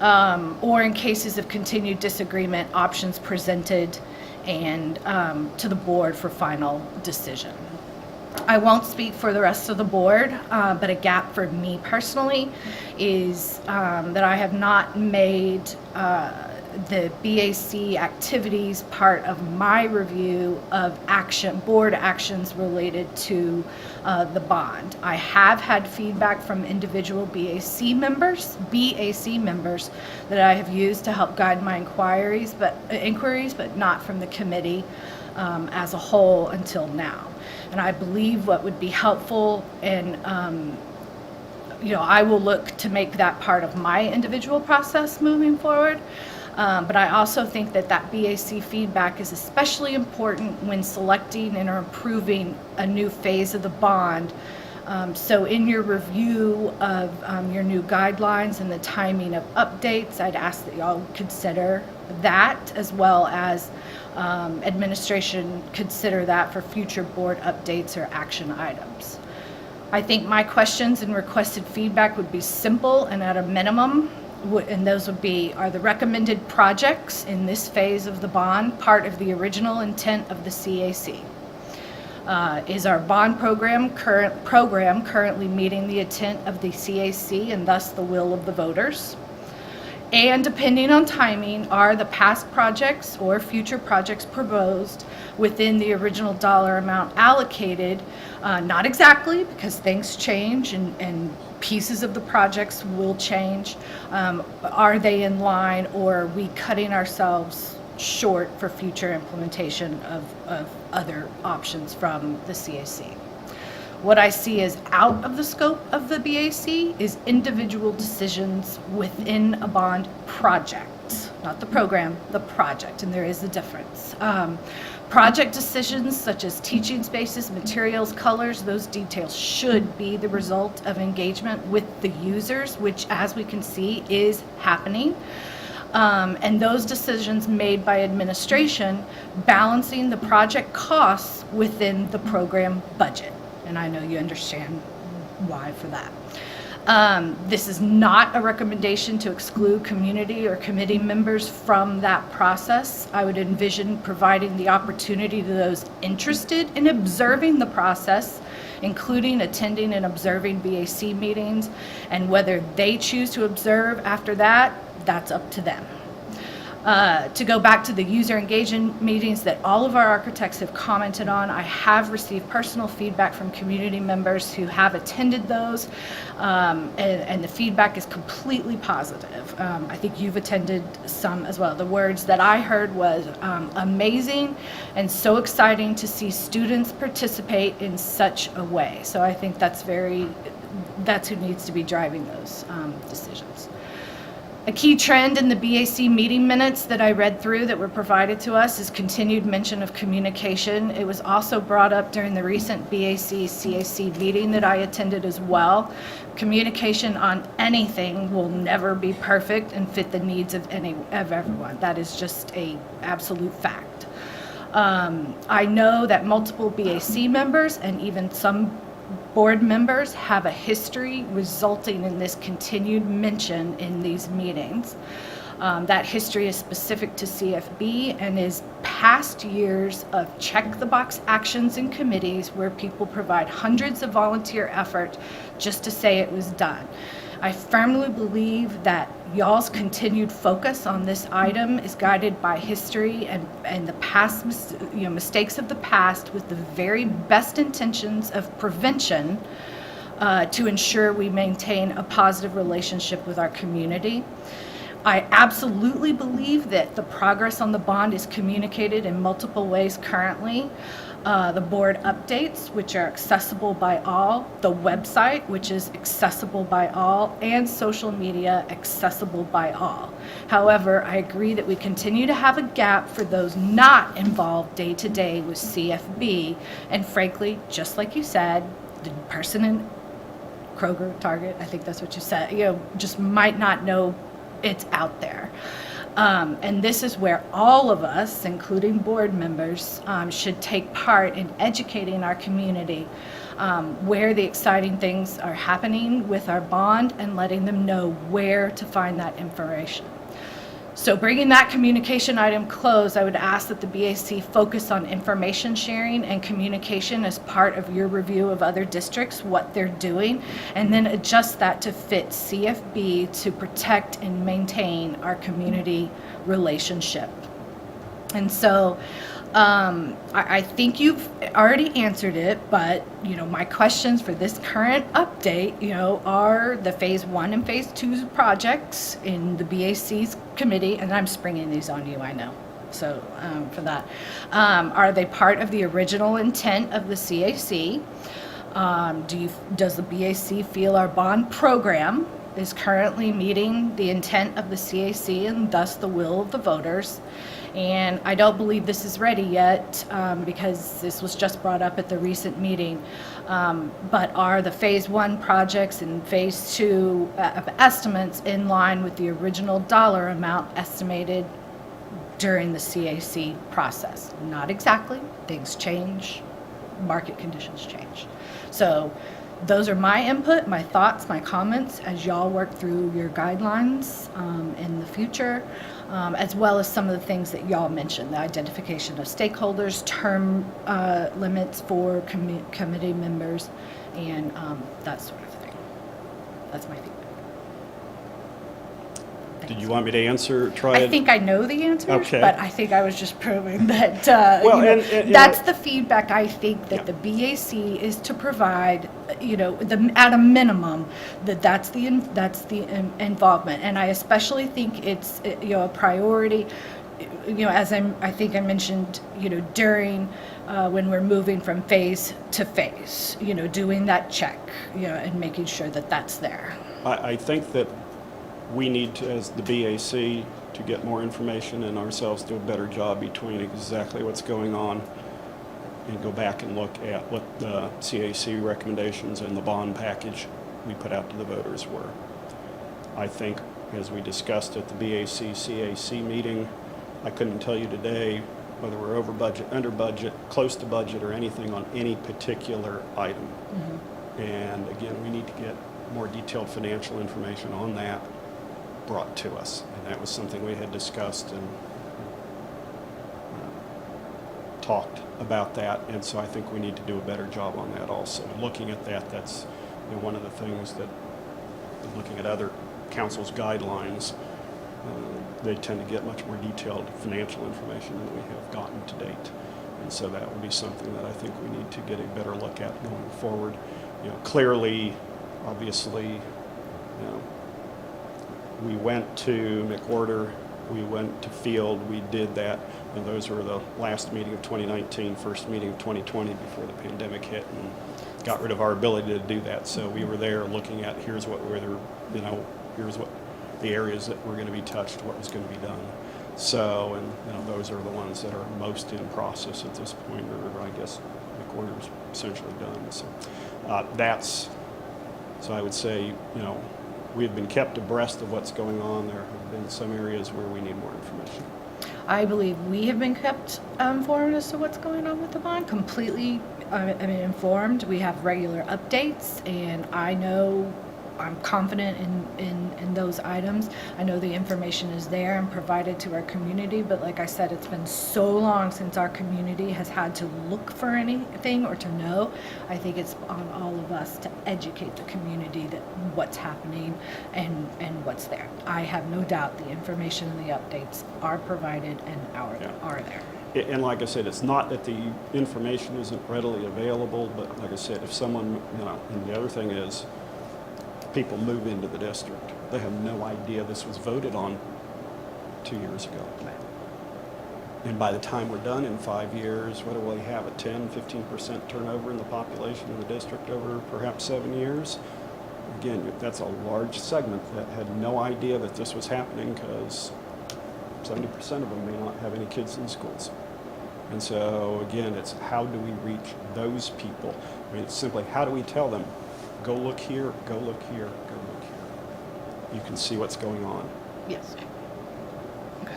or in cases of continued disagreement, options presented and to the board for final decision. I won't speak for the rest of the board, but a gap for me personally is that I have not made the BAC activities part of my review of board actions related to the bond. I have had feedback from individual BAC members that I have used to help guide my inquiries, but not from the committee as a whole until now. And I believe what would be helpful, and I will look to make that part of my individual process moving forward. But I also think that BAC feedback is especially important when selecting and or improving a new phase of the bond. So in your review of your new guidelines and the timing of updates, I'd ask that y'all consider that, as well as administration consider that for future board updates or action items. I think my questions and requested feedback would be simple and at a minimum, and those would be, are the recommended projects in this phase of the bond part of the original intent of the CAC? Is our bond program currently meeting the intent of the CAC and thus the will of the voters? And depending on timing, are the past projects or future projects proposed within the original dollar amount allocated? Not exactly, because things change and pieces of the projects will change. Are they in line, or are we cutting ourselves short for future implementation of other options from the CAC? What I see as out of the scope of the BAC is individual decisions within a bond project, not the program, the project, and there is a difference. Project decisions such as teaching spaces, materials, colors, those details should be the result of engagement with the users, which, as we can see, is happening. And those decisions made by administration balancing the project costs within the program budget. And I know you understand why for that. This is not a recommendation to exclude community or committee members from that process. I would envision providing the opportunity to those interested in observing the process, including attending and observing BAC meetings, and whether they choose to observe after that, that's up to them. To go back to the user engagement meetings that all of our architects have commented on, I have received personal feedback from community members who have attended those, and the feedback is completely positive. I think you've attended some as well. The words that I heard was amazing and so exciting to see students participate in such a way. So I think that's who needs to be driving those decisions. A key trend in the BAC meeting minutes that I read through that were provided to us is continued mention of communication. It was also brought up during the recent BAC-CAC meeting that I attended as well. Communication on anything will never be perfect and fit the needs of everyone. That is just an absolute fact. I know that multiple BAC members and even some board members have a history resulting in this continued mention in these meetings. That history is specific to CFB and is past years of check-the-box actions in committees where people provide hundreds of volunteer effort just to say it was done. I firmly believe that y'all's continued focus on this item is guided by history and the past, mistakes of the past, with the very best intentions of prevention to ensure we maintain a positive relationship with our community. I absolutely believe that the progress on the bond is communicated in multiple ways currently. The board updates, which are accessible by all, the website, which is accessible by all, and social media accessible by all. However, I agree that we continue to have a gap for those not involved day to day with CFB, and frankly, just like you said, the person in Kroger, Target, I think that's what you said, just might not know it's out there. And this is where all of us, including board members, should take part in educating our community where the exciting things are happening with our bond and letting them know where to find that information. So bringing that communication item close, I would ask that the BAC focus on information sharing and communication as part of your review of other districts, what they're doing, and then adjust that to fit CFB to protect and maintain our community relationship. And so I think you've already answered it, but, my questions for this current update, are the phase 1 and phase 2 projects in the BAC's committee, and I'm springing these on you, I know. So for that, are they part of the original intent of the CAC? Does the BAC feel our bond program is currently meeting the intent of the CAC and thus the will of the voters? And I don't believe this is ready yet because this was just brought up at the recent meeting. But are the phase 1 projects and phase 2 estimates in line with the original dollar amount estimated during the CAC process? Not exactly. Things change. Market conditions change. So those are my input, my thoughts, my comments as y'all work through your guidelines in the future. As well as some of the things that y'all mentioned, the identification of stakeholders, term limits for committee members, and that sort of thing. That's my feedback. Did you want me to answer, try it? I think I know the answers, Okay. but I think I was just proving that, Well, that's the feedback I think that the BAC is to provide, at a minimum, that's the involvement. And I especially think it's, a priority, as I think I mentioned, during, when we're moving from phase to phase, doing that check, and making sure that that's there. I think that we need to, as the BAC, to get more information and ourselves do a better job between exactly what's going on and go back and look at what the CAC recommendations and the bond package we put out to the voters were. I think, as we discussed at the BAC-CAC meeting, I couldn't tell you today whether we're over budget, under budget, close to budget, or anything on any particular item. Mm-hmm. And again, we need to get more detailed financial information on that brought to us, and that was something we had discussed and talked about that, and so I think we need to do a better job on that also. Looking at that, that's one of the things that, looking at other councils' guidelines, they tend to get much more detailed financial information than we have gotten to date, and so that would be something that I think we need to get a better look at going forward. Clearly, obviously, we went to McWhorter, we went to Field, we did that, and those were the last meeting of 2019, first meeting of 2020 before the pandemic hit and got rid of our ability to do that. So we were there looking at here's what here's what the areas that were going to be touched, what was going to be done. So, and those are the ones that are most in process at this point, or I guess McWhorter's essentially done. So so I would say, we have been kept abreast of what's going on. There have been some areas where we need more information. I believe we have been kept informed as to what's going on with the bond, completely informed. We have regular updates, and I'm confident in those items. I know the information is there and provided to our community, but like I said, it's been so long since our community has had to look for anything or to know. I think it's on all of us to educate the community that what's happening and what's there. I have no doubt the information and the updates are provided and are there. And like I said, it's not that the information isn't readily available, but like I said, if someone, and the other thing is, people move into the district. They have no idea this was voted on 2 years ago. And by the time we're done in 5 years, what do we have, a 10, 15% turnover in the population of the district over perhaps 7 years? Again, that's a large segment that had no idea that this was happening because 70% of them may not have any kids in schools. And so, again, it's how do we reach those people? I mean, it's simply how do we tell them, go look here, go look here, go look here. You can see what's going on. Yes. Okay.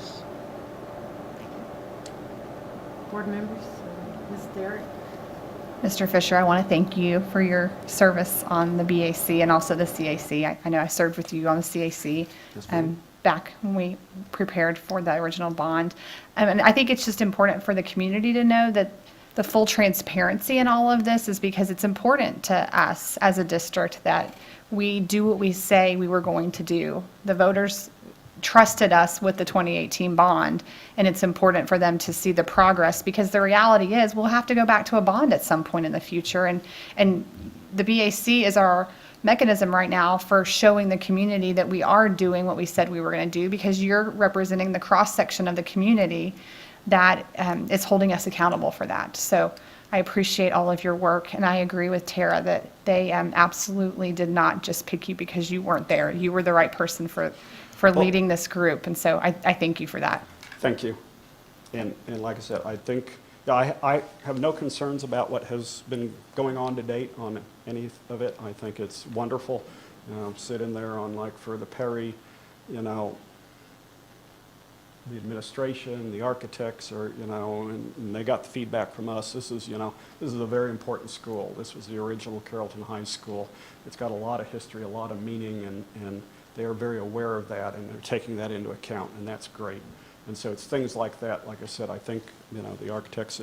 Board members, Ms. Derrick. Mr. Fisher, I want to thank you for your service on the BAC and also the CAC. I know I served with you on the CAC. Yes, ma'am. back when we prepared for the original bond. And I think it's just important for the community to know that the full transparency in all of this is because it's important to us as a district that we do what we say we were going to do. The voters trusted us with the 2018 bond, and it's important for them to see the progress, because the reality is we'll have to go back to a bond at some point in the future, and the BAC is our mechanism right now for showing the community that we are doing what we said we were going to do, because you're representing the cross-section of the community that is holding us accountable for that. So I appreciate all of your work, and I agree with Tara that they absolutely did not just pick you because you weren't there. You were the right person for leading this group, and so I thank you for that. Thank you. And like I said, I think, I have no concerns about what has been going on to date on any of it. I think it's wonderful. Sitting there on, like, for the Perry, you know, the administration, the architects are, you know, and they got the feedback from us. This is, you know, this is a very important school. This was the original Carrollton High School. It's got a lot of history, a lot of meaning, and they are very aware of that, and they're taking that into account, and that's great. And so it's things like that. Like I said, I think, you know, the architects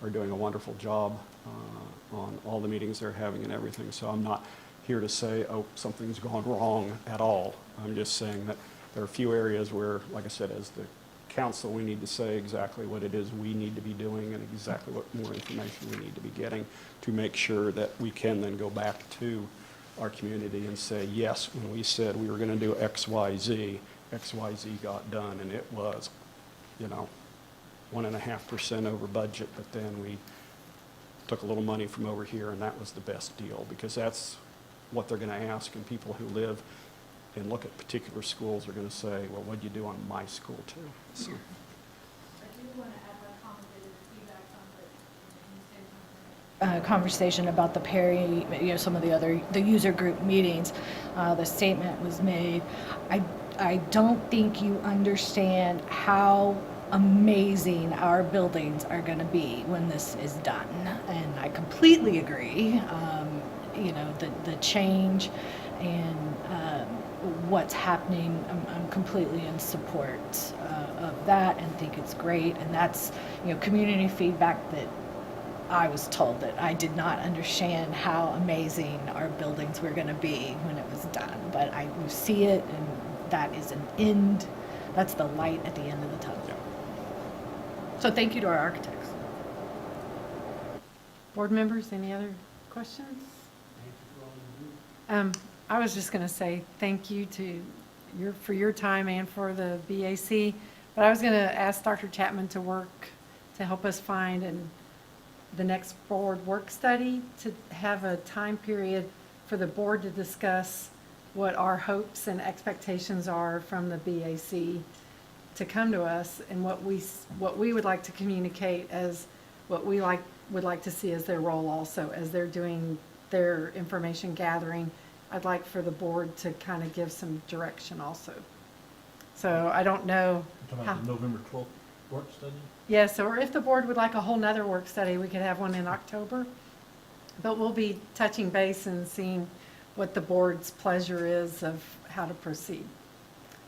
are doing a wonderful job on all the meetings they're having and everything. So I'm not here to say, oh, something's gone wrong at all. I'm just saying that there are a few areas where, like I said, as the council, we need to say exactly what it is we need to be doing and exactly what more information we need to be getting to make sure that we can then go back to our community and say, yes, when we said we were going to do XYZ, XYZ got done, and it was, you know, 1.5% over budget, but then we took a little money from over here, and that was the best deal, because that's what they're going to ask, and people who live and look at particular schools are going to say, well, what'd you do on my school, too? So. Conversation about the Perry, you know, some of the user group meetings, the statement was made. I don't think you understand how amazing our buildings are going to be when this is done, and I completely agree. You know, the change and what's happening, I'm completely in support of that and think it's great, and that's, you know, community feedback that I was told that I did not understand how amazing our buildings were going to be when it was done. But you see it, and that is an end. That's the light at the end of the tunnel. Yeah. So thank you to our architects. Board members, any other questions? I was just going to say thank you for your time and for the BAC. But I was going to ask Dr. Chapman to work to help us find the next board work study, to have a time period for the board to discuss what our hopes and expectations are from the BAC to come to us, and what we would like to communicate as what we would like to see as their role also as they're doing their information gathering. I'd like for the board to kind of give some direction also. So I don't know. You're talking about the November 12th work study? Yes, or if the board would like a whole nother work study, we could have one in October. But we'll be touching base and seeing what the board's pleasure is of how to proceed.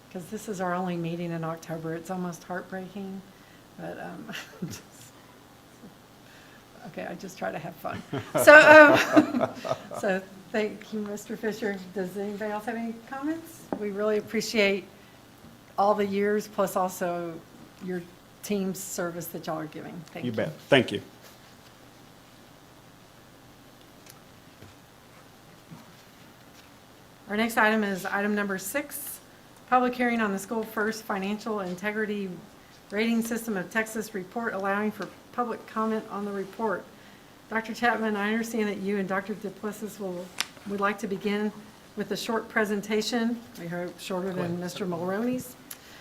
Because this is our only meeting in October. It's almost heartbreaking, but okay, I just try to have fun. So thank you, Mr. Fisher. Does anybody else have any comments? We really appreciate all the years, plus also your team's service that y'all are giving. Thank you. You bet. Thank you. Our next item is item number 6, public hearing on the School First Financial Integrity Rating System of Texas report, allowing for public comment on the report. Dr. Chapman, I understand that you and Dr. Duplessis would like to begin with a short presentation. We hope shorter than Mr. Mulroney's,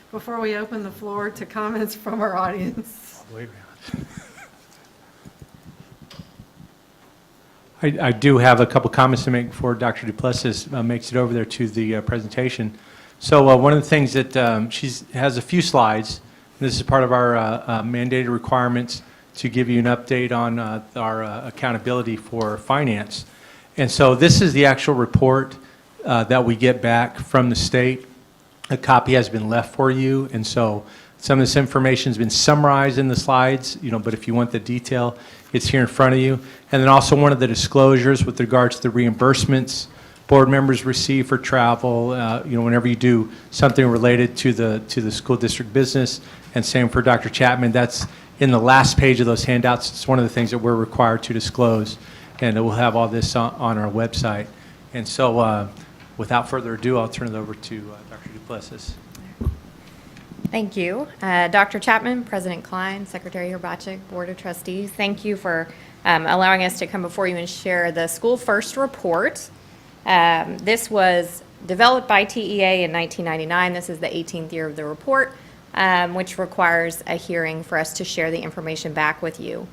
before we open the floor to comments from our audience. I do have a couple comments to make before Dr. Duplessis makes it over there to the presentation. So one of the things that she has a few slides. This is part of our mandated requirements to give you an update on our accountability for finance. And so this is the actual report that we get back from the state a copy has been left for you, and so some of this information has been summarized in the slides, but if you want the detail, it's here in front of you. And then also one of the disclosures with regards to the reimbursements board members receive for travel, whenever you do something related to the school district business, and same for Dr. Chapman. That's in the last page of those handouts. It's one of the things that we're required to disclose, and we'll have all this on our website. And so without further ado, I'll turn it over to Dr. Duplessis. Thank you. Dr. Chapman, President Klein, Secretary Hrbacek, Board of Trustees, thank you for allowing us to come before you and share the School First report. This was developed by TEA in 1999. This is the 18th year of the report, which requires a hearing for us to share the information back with you.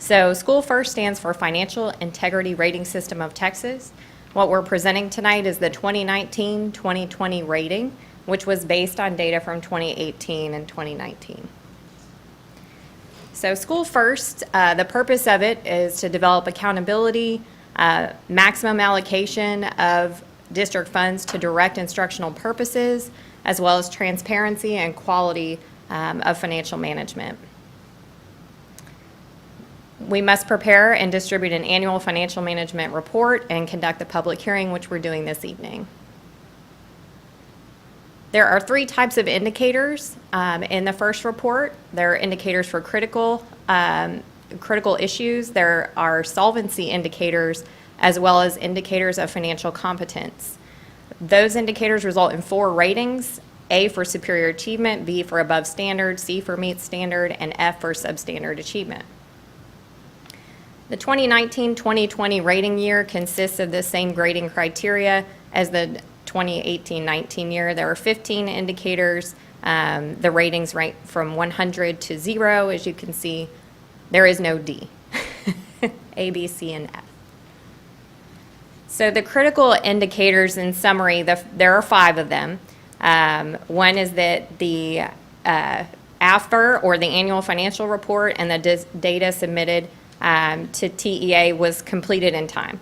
So School First stands for Financial Integrity Rating System of Texas. What we're presenting tonight is the 2019-2020 rating, which was based on data from 2018 and 2019. So School First, the purpose of it is to develop accountability, maximum allocation of district funds to direct instructional purposes, as well as transparency and quality of financial management. We must prepare and distribute an annual financial management report and conduct the public hearing, which we're doing this evening. There are 3 types of indicators in the first report. There are indicators for critical issues. There are solvency indicators, as well as indicators of financial competence. Those indicators result in 4 ratings: A for superior achievement, B for above standard, C for meets standard, and F for substandard achievement. The 2019-2020 rating year consists of the same grading criteria as the 2018-19 year. There are 15 indicators. The ratings rank from 100 to 0. As you can see, there is no D. A, B, C, and F. So the critical indicators, in summary, there are 5 of them. One is that the AFR, or the annual financial report, and the data submitted to TEA was completed in time.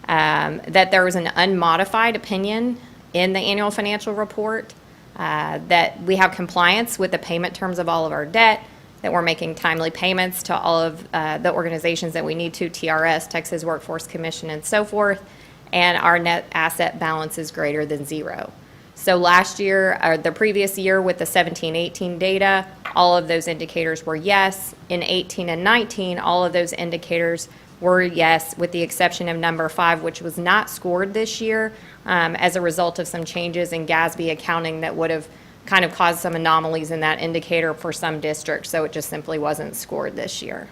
That there was an unmodified opinion in the annual financial report, that we have compliance with the payment terms of all of our debt, that we're making timely payments to all of the organizations that we need to, TRS, Texas Workforce Commission, and so forth, and our net asset balance is greater than 0. So last year, or the previous year with the 17-18 data, all of those indicators were yes. In 18 and 19, all of those indicators were yes, with the exception of number 5, which was not scored this year as a result of some changes in GASB accounting that would have kind of caused some anomalies in that indicator for some districts, so it just simply wasn't scored this year.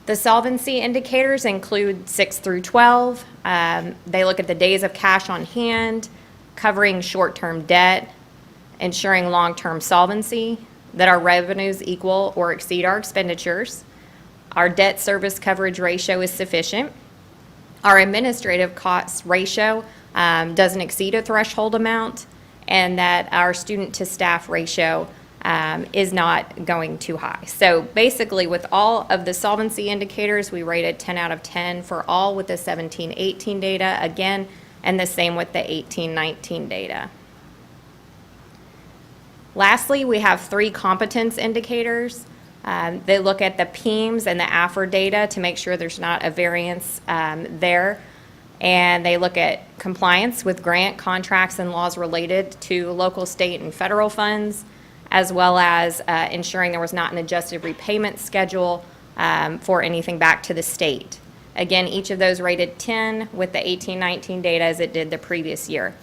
The solvency indicators include 6 through 12. They look at the days of cash on hand, covering short-term debt, ensuring long-term solvency, that our revenues equal or exceed our expenditures, our debt service coverage ratio is sufficient, our administrative cost ratio doesn't exceed a threshold amount, and that our student-to-staff ratio is not going too high. So basically, with all of the solvency indicators, we rated 10 out of 10 for all with the 17-18 data, again, and the same with the 18-19 data. Lastly, we have 3 competence indicators. They look at the PEMS and the AFR data to make sure there's not a variance there. And they look at compliance with grant contracts and laws related to local, state, and federal funds, as well as ensuring there was not an adjusted repayment schedule for anything back to the state. Again, each of those rated 10 with the 18-19 data as it did the previous year.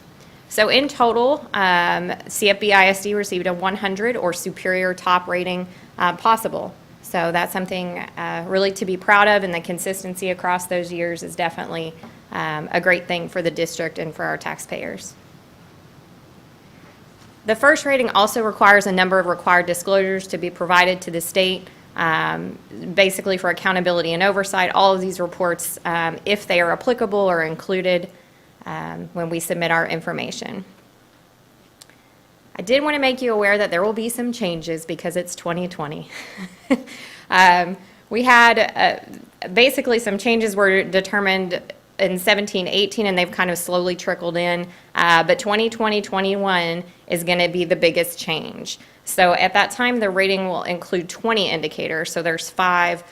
So in total, CFBISD received a 100 or superior top rating possible. So that's something really to be proud of, and the consistency across those years is definitely a great thing for the district and for our taxpayers. The first rating also requires a number of required disclosures to be provided to the state, basically for accountability and oversight. All of these reports, if they are applicable, are included when we submit our information. I did want to make you aware that there will be some changes because it's 2020. We had basically some changes were determined in 17, 18, and they've kind of slowly trickled in. But 2020, 21 is going to be the biggest change. So at that time, the rating will include 20 indicators. So there's 5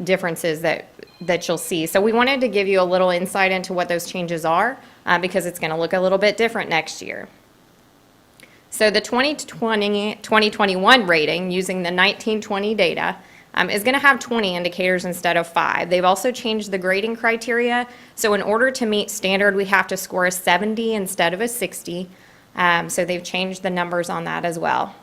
differences that you'll see. So we wanted to give you a little insight into what those changes are because it's going to look a little bit different next year. So the 2021 rating using the 1920 data is going to have 20 indicators instead of 5. They've also changed the grading criteria. So in order to meet standard, we have to score a 70 instead of a 60. So they've changed the numbers on that as well.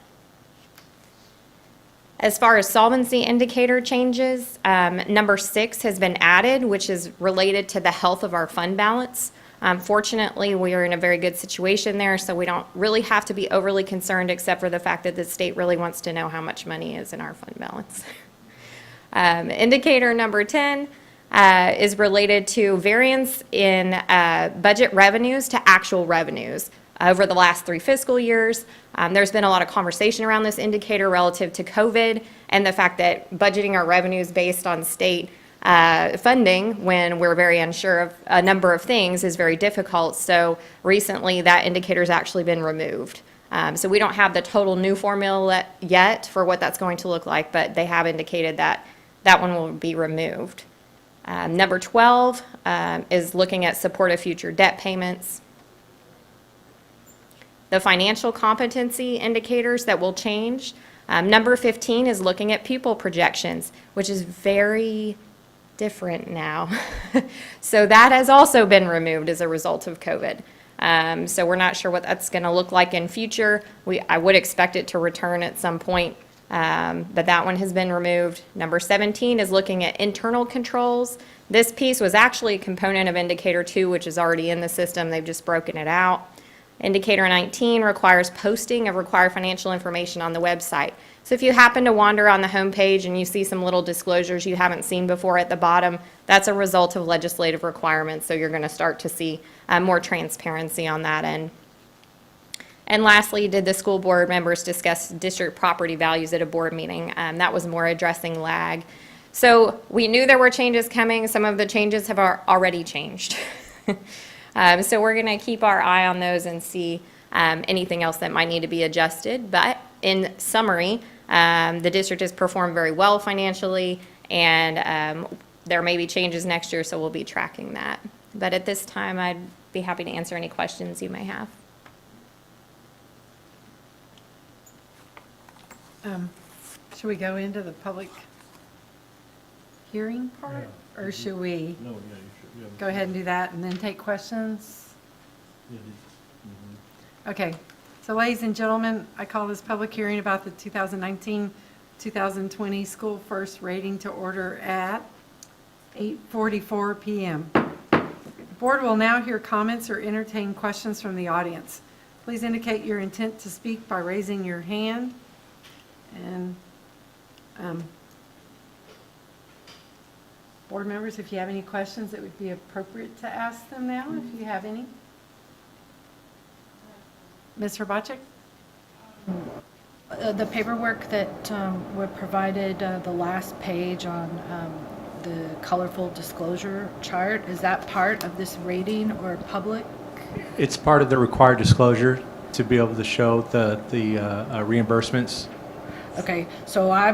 As far as solvency indicator changes, number 6 has been added, which is related to the health of our fund balance. Fortunately, we are in a very good situation there, so we don't really have to be overly concerned except for the fact that the state really wants to know how much money is in our fund balance. Indicator number 10 is related to variance in budget revenues to actual revenues over the last 3 fiscal years. There's been a lot of conversation around this indicator relative to COVID and the fact that budgeting our revenues based on state funding when we're very unsure of a number of things is very difficult. So recently that indicator has actually been removed. So we don't have the total new formula yet for what that's going to look like, but they have indicated that that one will be removed. Number 12 is looking at support of future debt payments. The financial competency indicators that will change. Number 15 is looking at pupil projections, which is very different now. So that has also been removed as a result of COVID. So we're not sure what that's going to look like in future. I would expect it to return at some point, but that one has been removed. Number 17 is looking at internal controls. This piece was actually a component of indicator 2, which is already in the system. They've just broken it out. Indicator 19 requires posting of required financial information on the website. So if you happen to wander on the homepage and you see some little disclosures you haven't seen before at the bottom, that's a result of legislative requirements. So you're going to start to see more transparency on that end. And lastly, did the school board members discuss district property values at a board meeting? That was more addressing lag. So we knew there were changes coming. Some of the changes have already changed. So we're going to keep our eye on those and see anything else that might need to be adjusted. But in summary, the district has performed very well financially, and there may be changes next year, so we'll be tracking that. But at this time, I'd be happy to answer any questions you may have. Should we go into the public hearing part, or should we go ahead and do that and then take questions? Okay, so ladies and gentlemen, I call this public hearing about the 2019-2020 school first rating to order at 8:44 p.m. The board will now hear comments or entertain questions from the audience. Please indicate your intent to speak by raising your hand. And board members, if you have any questions, it would be appropriate to ask them now, if you have any. Ms. Hrabacek? The paperwork that were provided, the last page on the colorful disclosure chart, is that part of this rating or public? It's part of the required disclosure to be able to show the reimbursements. Okay, so I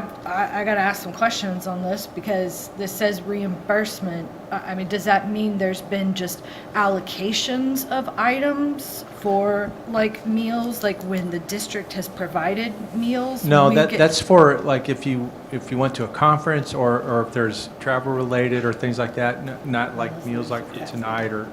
got to ask some questions on this because this says reimbursement. I mean, does that mean there's been just allocations of items for like meals, like when the district has provided meals? No, that's for like if you went to a conference or if there's travel related or things like that, not like meals like for tonight or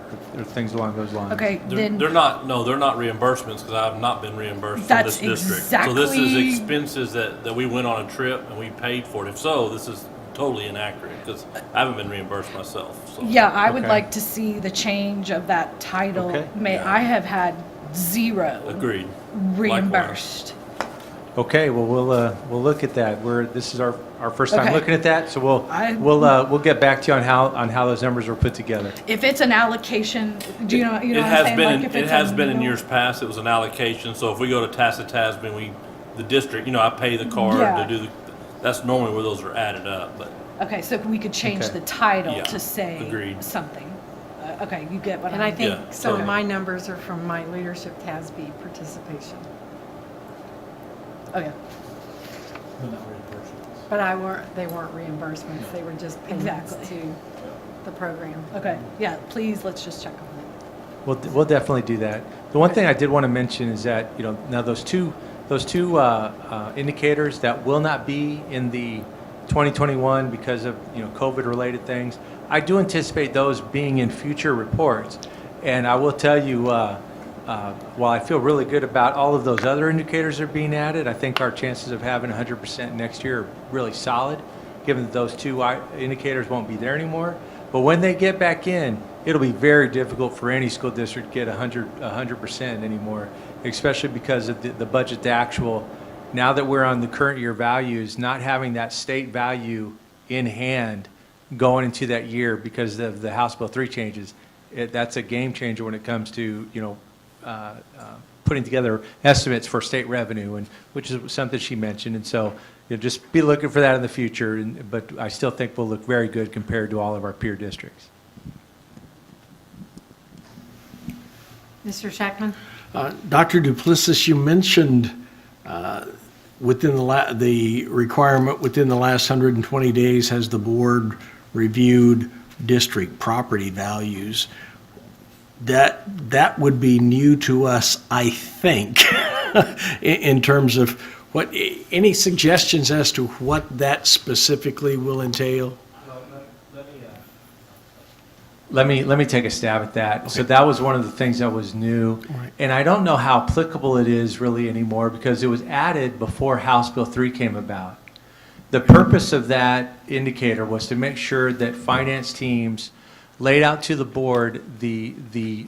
things along those lines. Okay, then They're not reimbursements because I have not been reimbursed from this district. So this is expenses that we went on a trip and we paid for it. If so, this is totally inaccurate because I haven't been reimbursed myself. So. Yeah, I would like to see the change of that title. Okay. I have had 0 Agreed. reimbursed. Okay, well we'll look at that. This is our first time Okay. looking at that, so we'll get back to you on how those numbers were put together. If it's an allocation, do you know what I'm It has saying? been Like if it it's has a been in meal? years past. It was an allocation. So if we go to Tasman, the district, I pay the card Yeah. to do that's normally where those are added up. But Okay, so we could change Okay. the title Yeah, to say agreed. something. okay, you get what And I I'm. think Yeah, some of okay. my numbers are from my leadership TASB participation. Okay, But they weren't reimbursements, they were just payments Exactly. to the program. okay, yeah, please, let's just check on that. We'll definitely do that. The one thing I did want to mention is that, you know, now those two indicators that will not be in the 2021 because of, you know, COVID-related things, I do anticipate those being in future reports. And I will tell you, while I feel really good about all of those other indicators that are being added, I think our chances of having 100% next year are really solid, given that those two indicators won't be there anymore. But when they get back in, it'll be very difficult for any school district to get 100% anymore, especially because of the budget to actual. Now that we're on the current year values, not having that state value in hand going into that year because of the House Bill 3 changes, that's a game changer when it comes to, you know, putting together estimates for state revenue, and which is something she mentioned. And so, you know, just be looking for that in the future. But I still think we'll look very good compared to all of our peer districts. Mr. Shackman? Dr. Duplessis, you mentioned within the requirement within the last 120 days has the board reviewed district property values. That would be new to us, I think, in terms of what, any suggestions as to what that specifically will entail? Let me take a stab at that. Okay. So that was one of the things that was new. Right. And I don't know how applicable it is really anymore because it was added before House Bill 3 came about. The purpose of that indicator was to make sure that finance teams laid out to the board the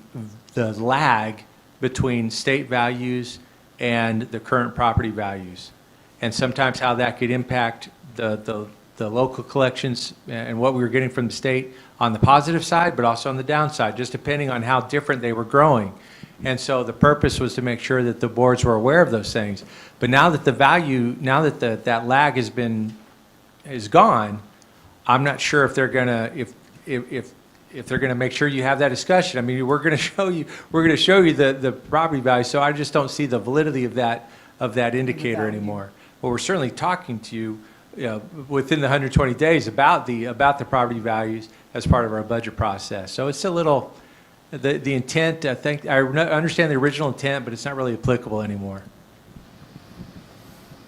lag between state values and the current property values, and sometimes how that could impact the local collections and what we were getting from the state on the positive side, but also on the downside, just depending on how different they were growing. And so the purpose was to make sure that the boards were aware of those things. But now that the value, now that that lag is gone, I'm not sure if they're gonna if they're gonna make sure you have that discussion. I mean, we're gonna show you the property value. So I just don't see the validity of that indicator anymore. But we're certainly talking to you, within the 120 days about the property values as part of our budget process. So it's a little, the intent, I think, I understand the original intent, but it's not really applicable anymore.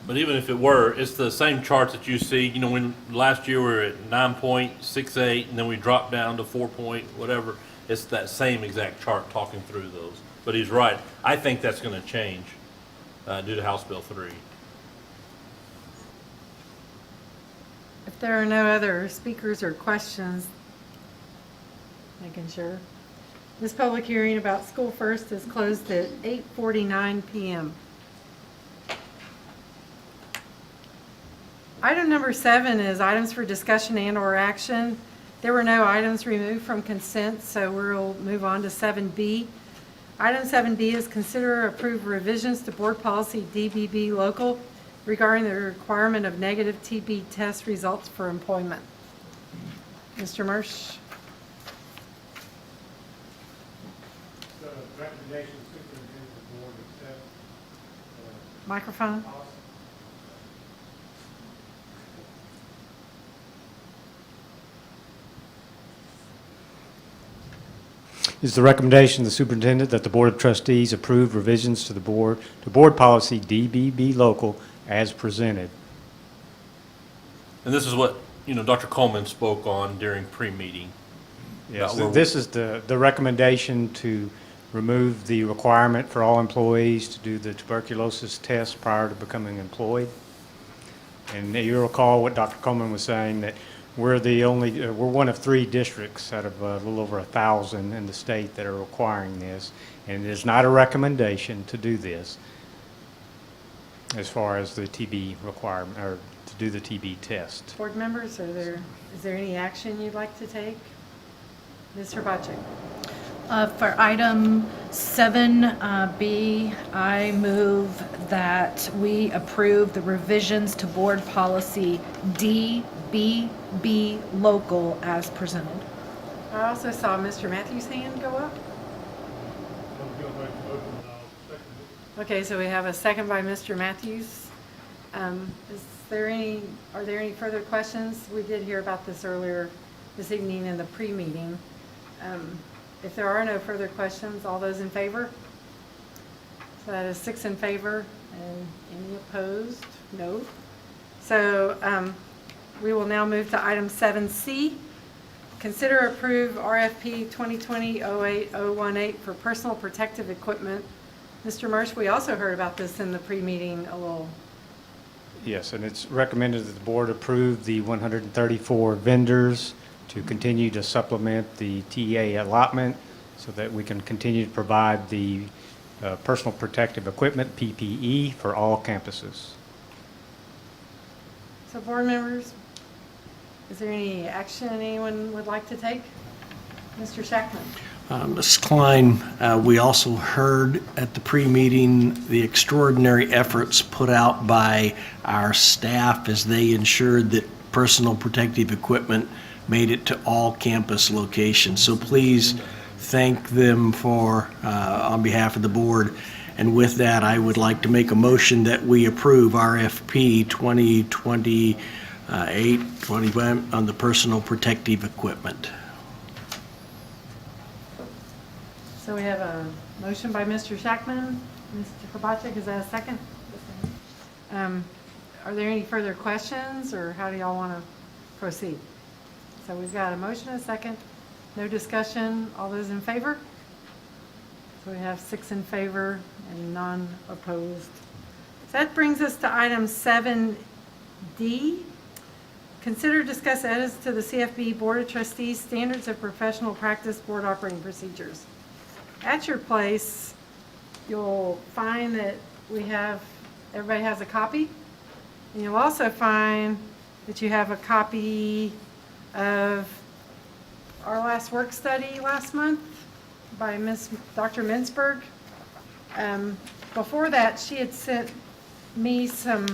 But even if it were, it's the same charts that you see. You know, when last year we were at 9.68 and then we dropped down to 4 point whatever. It's that same exact chart talking through those. But he's right. I think that's going to change due to House Bill 3. If there are no other speakers or questions, making sure. This public hearing about School First is closed at 8:49 p.m. Item number 7 is items for discussion and/or action. There were no items removed from consent, so we'll move on to 7B. Item 7B is consider or approve revisions to Board Policy DBB Local regarding the requirement of negative TB test results for employment. Mr. Mersch. The recommendation superintendent of the board accept. Microphone. It's the recommendation of the superintendent that the Board of Trustees approve revisions to Board Policy DBB Local as presented. And this is what, Dr. Coleman spoke on during pre-meeting. Yes, this is the recommendation to remove the requirement for all employees to do the tuberculosis test prior to becoming employed. And you'll recall what Dr. Coleman was saying, that we're one of 3 districts out of a little over 1,000 in the state that are requiring this. And it is not a recommendation to do this as far as the TB requirement, or to do the TB test. Board members, is there any action you'd like to take? Ms. Hrbacek. For item 7B, I move that we approve the revisions to Board Policy DBB Local as presented. I also saw Mr. Matthews' hand go up. Okay, so we have a second by Mr. Matthews. Are there any further questions? We did hear about this earlier this evening in the pre-meeting. If there are no further questions, all those in favor? So that is 6 in favor, and any opposed? No. So we will now move to item 7C. Consider approve RFP 2020-08018 for personal protective equipment. Mr. Marsh, we also heard about this in the pre-meeting a little. Yes, and it's recommended that the board approve the 134 vendors to continue to supplement the TA allotment so that we can continue to provide the personal protective equipment, PPE, for all campuses. So board members, is there any action anyone would like to take? Mr. Shackman. Ms. Klein, we also heard at the pre-meeting the extraordinary efforts put out by our staff as they ensured that personal protective equipment made it to all campus locations. So please thank them for, on behalf of the board. And with that, I would like to make a motion that we approve RFP 2020-821 on the personal protective equipment. So we have a motion by Mr. Shackman. Mr. Krbacek, is that a second? Are there any further questions, or how do y'all want to proceed? So we've got a motion and a second. No discussion. All those in favor? So we have 6 in favor and none opposed. So that brings us to item 7D. Consider discuss edits to the CFB Board of Trustees Standards of Professional Practice Board Operating Procedures. At your place, you'll find that everybody has a copy. And you'll also find that you have a copy of our last work study last month by Dr. Mintzberg. Before that, she had sent me some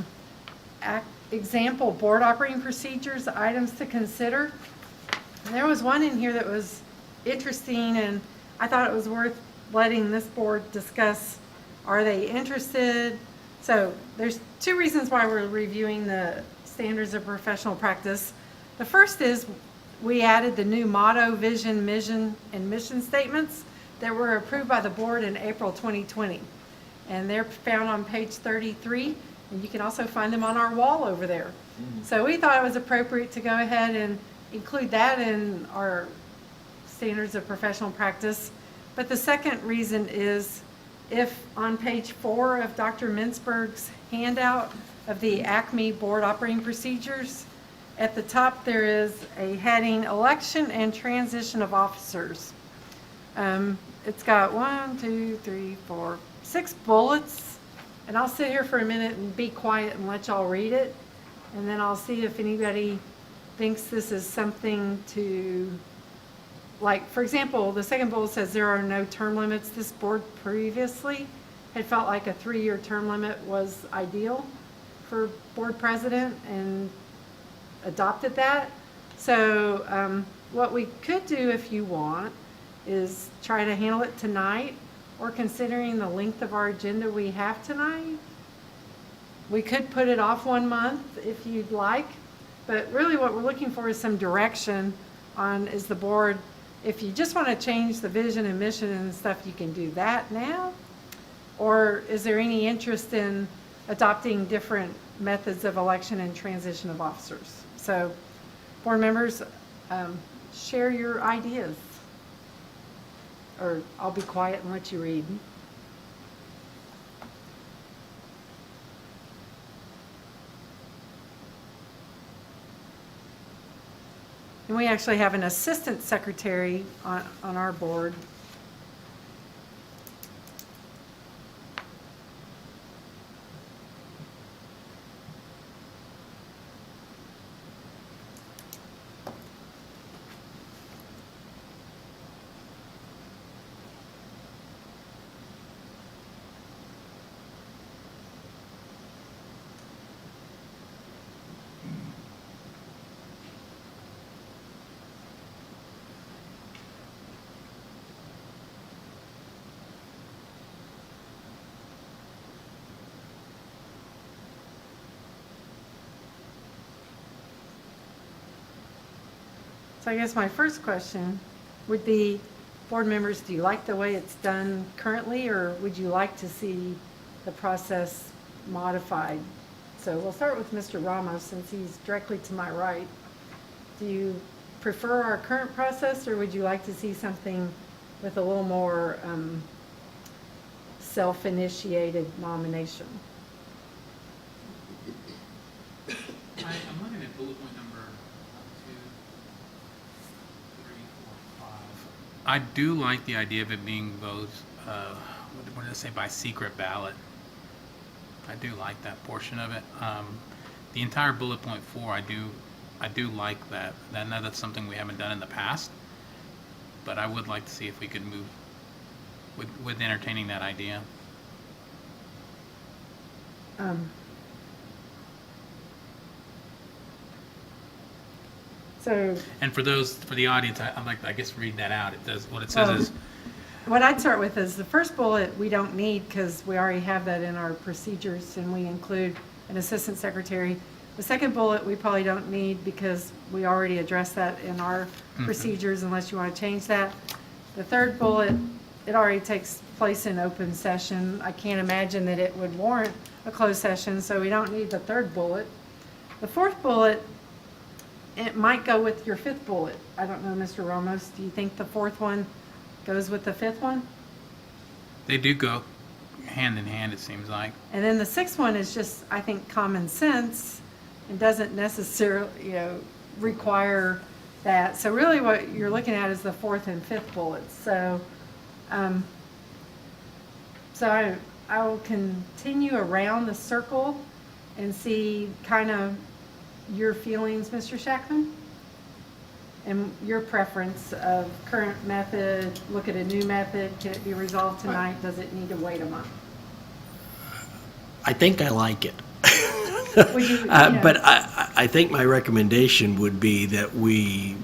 example board operating procedures, items to consider. And there was one in here that was interesting, and I thought it was worth letting this board discuss. Are they interested? So there's 2 reasons why we're reviewing the standards of professional practice. The first is we added the new motto, vision, mission, and mission statements that were approved by the board in April 2020. And they're found on page 33, and you can also find them on our wall over there. So we thought it was appropriate to go ahead and include that in our standards of professional practice. But the second reason is if on page 4 of Dr. Mintzberg's handout of the ACME board operating procedures, at the top there is a heading, election and transition of officers. It's got 6 bullets, and I'll sit here for a minute and be quiet and let y'all read it, and then I'll see if anybody thinks this is something to, like, for example, the second bullet says there are no term limits. This board previously had felt like a 3-year term limit was ideal for board president and adopted that. So what we could do, if you want, is try to handle it tonight, or considering the length of our agenda we have tonight, we could put it off 1 month if you'd like. But really what we're looking for is some direction on, is the board, if you just want to change the vision and mission and stuff, you can do that now. Or is there any interest in adopting different methods of election and transition of officers? So board members, share your ideas. Or I'll be quiet and let you read. And we actually have an assistant secretary on our board. So I guess my first question would be, board members, do you like the way it's done currently, or would you like to see the process modified? So we'll start with Mr. Ramos, since he's directly to my right. Do you prefer our current process, or would you like to see something with a little more self-initiated nomination? I'm looking at bullet point number 2, 3, 4, 5. I do like the idea of it being both, what did I say, by secret ballot. I do like that portion of it. The entire bullet point 4, I do like that. I know that's something we haven't done in the past, but I would like to see if we could move with entertaining that idea. And for the audience, I'd like to, I guess, read that out. It does, what it says is, what I'd start with is the first bullet we don't need, because we already have that in our procedures, and we include an assistant secretary. The second bullet we probably don't need, because we already addressed that in our procedures, unless you want to change that. The third bullet, it already takes place in open session. I can't imagine that it would warrant a closed session, so we don't need the third bullet. The fourth bullet, it might go with your fifth bullet. I don't know, Mr. Ramos, do you think the fourth one goes with the fifth one? they do go hand in hand, it seems like. And then the sixth one is just, I think, common sense and doesn't necessarily, require that. So really what you're looking at is the fourth and fifth bullets. So, I will continue around the circle and see kind of your feelings, Mr. Shackman, and your preference of current method, look at a new method. Can it be resolved tonight? Does it need to wait a month? I think I like it. Would you, But I think my recommendation would be that we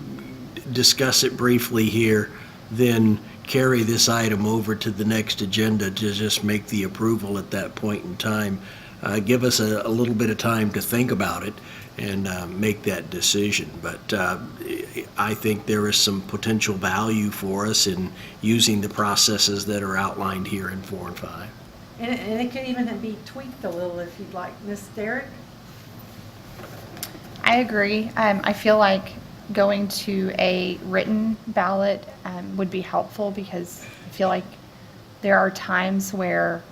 discuss it briefly here, then carry this item over to the next agenda to just make the approval at that point in time. Give us a little bit of time to think about it and make that decision. But I think there is some potential value for us in using the processes that are outlined here in 4 and 5. And it could even be tweaked a little if you'd like. Ms. Derrick? I agree. I feel like going to a written ballot would be helpful, because I feel like there are times where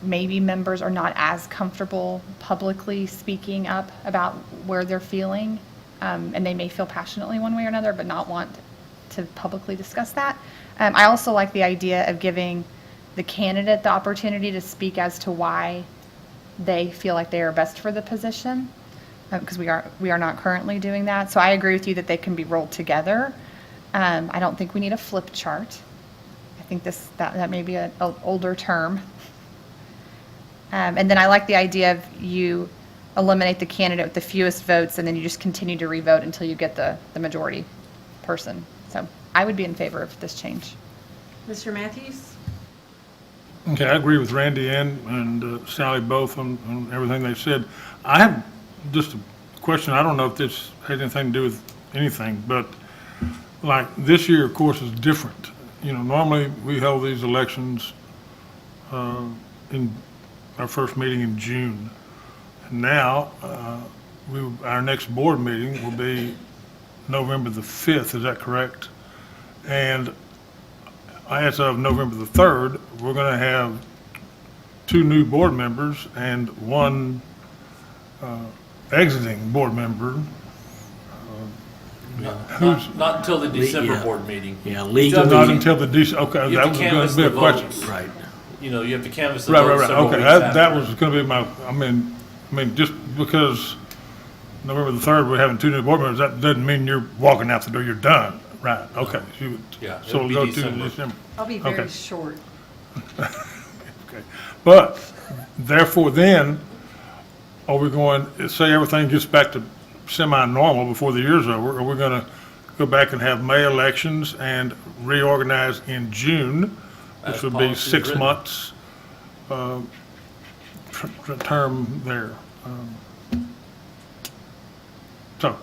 maybe members are not as comfortable publicly speaking up about where they're feeling, and they may feel passionately one way or another, but not want to publicly discuss that. I also like the idea of giving the candidate the opportunity to speak as to why they feel like they are best for the position, because we are not currently doing that. So I agree with you that they can be rolled together. I don't think we need a flip chart. I think that may be an older term. And then I like the idea of you eliminate the candidate with the fewest votes, and then you just continue to revote until you get the majority person. So I would be in favor of this change. Mr. Matthews? Okay, I agree with Randy and Sally both on everything they said. I have just a question. I don't know if this has anything to do with anything, but like this year, of course, is different. Normally we hold these elections in our first meeting in June. And now our next board meeting will be November the 5th, is that correct? And as of November the 3rd, we're going to have 2 new board members and 1 exiting board member. Not until the December board meeting. Yeah, legally. Not until the December, okay, that was going to be a question. Right. You have to canvass the Right, votes several okay, weeks that after. was going to be my, I mean, just because November the 3rd, we're having 2 new board members, that doesn't mean you're walking out the door, you're done. Right, okay. Yeah, So it'll we'll be go to December. December. I'll be very Okay. short. Okay. But therefore then, are we going, say everything gets back to semi-normal before the year's over, are we going to go back and have May elections and reorganize in June, which As would be policy is 6 written. months term there? So,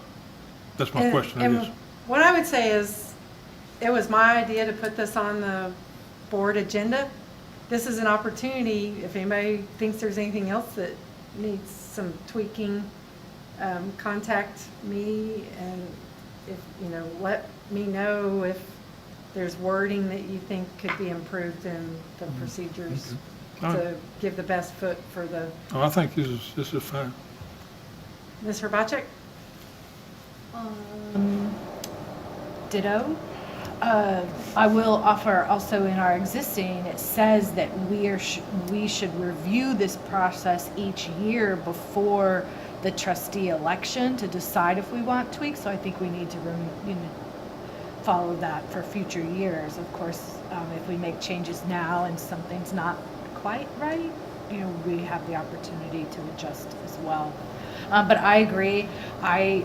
that's my question, I guess. What I would say is, it was my idea to put this on the board agenda. This is an opportunity, if anybody thinks there's anything else that needs some tweaking, contact me, and if, let me know if there's wording that you think could be improved in the procedures to give the best foot for the. Oh, I think this is fine. Ms. Hrbacek? Ditto. I will offer also in our existing, it says that we should review this process each year before the trustee election to decide if we want tweaks. So I think we need to follow that for future years. Of course, if we make changes now and something's not quite right, we have the opportunity to adjust as well. But I agree. I've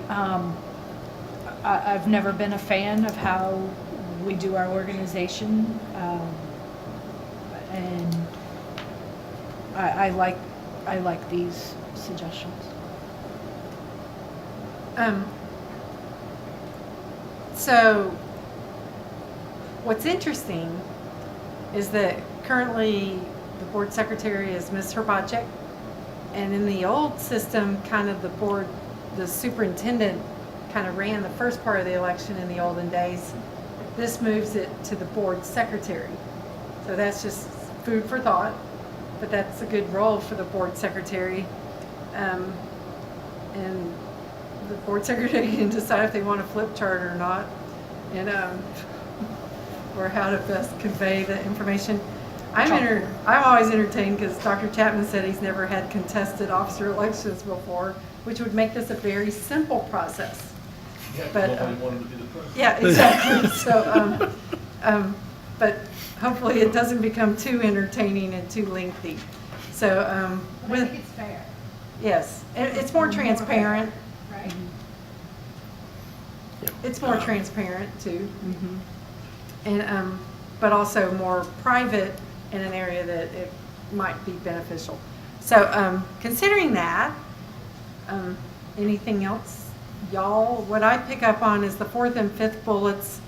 never been a fan of how we do our organization, and I like these suggestions. So what's interesting is that currently the board secretary is Ms. Hrbacek, and in the old system, kind of the superintendent kind of ran the first part of the election in the olden days. This moves it to the board secretary. So that's just food for thought, but that's a good role for the board secretary. And the board secretary can decide if they want a flip chart or not, and or how to best convey the information. I'm always entertained because Dr. Chapman said he's never had contested officer elections before, which would make this a very simple process. Yeah, But nobody wanted to be the president. yeah, exactly. So, but hopefully it doesn't become too entertaining and too lengthy. So, I think it's fair. yes, it's more transparent. Right? It's more transparent too. And, but also more private in an area that it might be beneficial. So, considering that, anything else? Y'all, what I pick up on is the 4th and 5th bullets.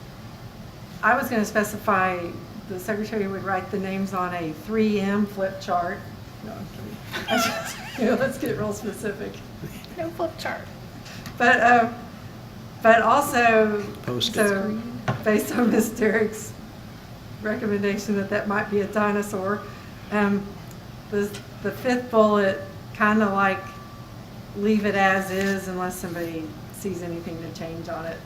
I was going to specify the secretary would write the names on a 3M flip chart. No, I'm kidding. Let's get real specific. No flip chart. But also, Post-it. so based on Ms. Derrick's recommendation that might be a dinosaur, the 5th bullet kind of like leave it as is unless somebody sees anything to change on it.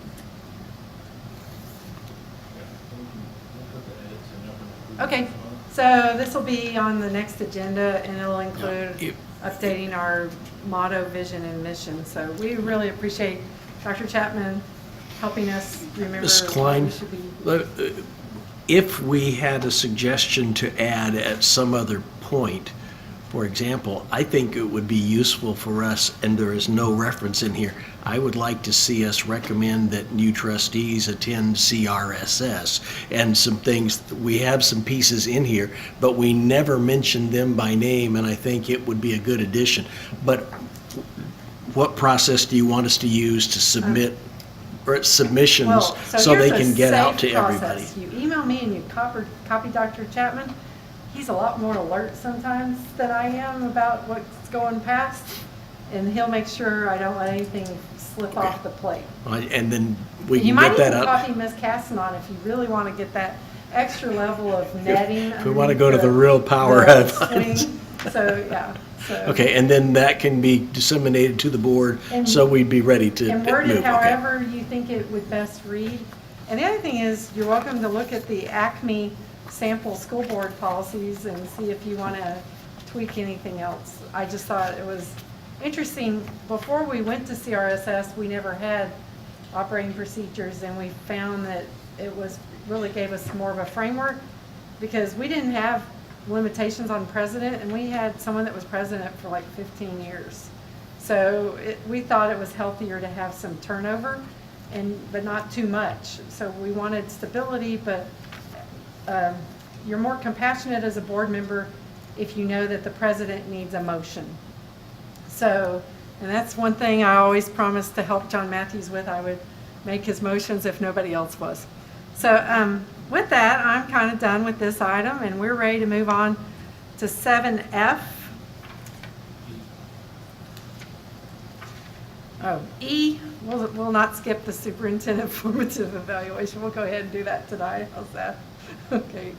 Okay, so this will be on the next agenda, and it'll include updating our motto, vision, and mission. So we really appreciate Dr. Chapman helping us remember Ms. what Klein, we should be. if we had a suggestion to add at some other point, for example, I think it would be useful for us, and there is no reference in here, I would like to see us recommend that new trustees attend CRSS and some things. We have some pieces in here, but we never mentioned them by name, and I think it would be a good addition. But what process do you want us to use to submit submissions Well, so they here's a can get out safe to everybody? process. You email me and you copy Dr. Chapman. He's a lot more alert sometimes than I am about what's going past, and he'll make sure I don't let anything slip off the plate. And then we You can might get that even out. copy Ms. Cassanon if you really want to get that extra level of netting. If we want to go to the real power of swing. So, yeah. So. Okay, and then that can be disseminated to the board, And- so we'd be ready to And move. word it Okay. however you think it would best read. And the other thing is, you're welcome to look at the ACME sample school board policies and see if you want to tweak anything else. I just thought it was interesting. Before we went to CRSS, we never had operating procedures, and we found that it really gave us more of a framework, because we didn't have limitations on president, and we had someone that was president for like 15 years. So we thought it was healthier to have some turnover, but not too much. So we wanted stability, but you're more compassionate as a board member if you know that the president needs a motion. So, and that's one thing I always promised to help John Matthews with. I would make his motions if nobody else was. So with that, I'm kind of done with this item, and we're ready to move on to 7F. Oh, E, we'll not skip the superintendent formative evaluation. We'll go ahead and do that tonight. How's that? Okay.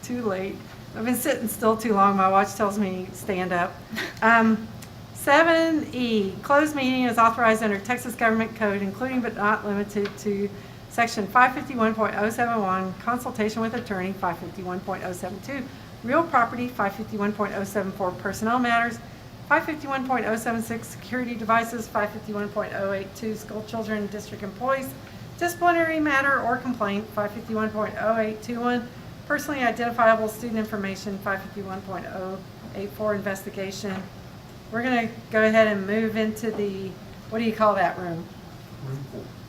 Too late. I've been sitting still too long. My watch tells me stand up. 7E, closed meeting is authorized under Texas Government Code, including but not limited to Section 551.071, consultation with attorney, 551.072, real property, 551.074, personnel matters, 551.076, security devices, 551.082, school children, district employees, disciplinary matter or complaint, 551.0821, personally identifiable student information, 551.084, investigation. We're going to go ahead and move into the, what do you call that room?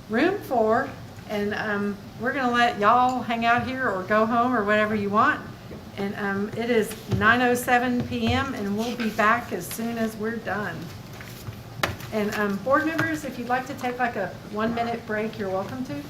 Room 4, and we're going to let y'all hang out here or go home or whatever you want. And it is 9:07 p.m. and we'll be back as soon as we're done. And board members, if you'd like to take like a 1-minute break, you're welcome to.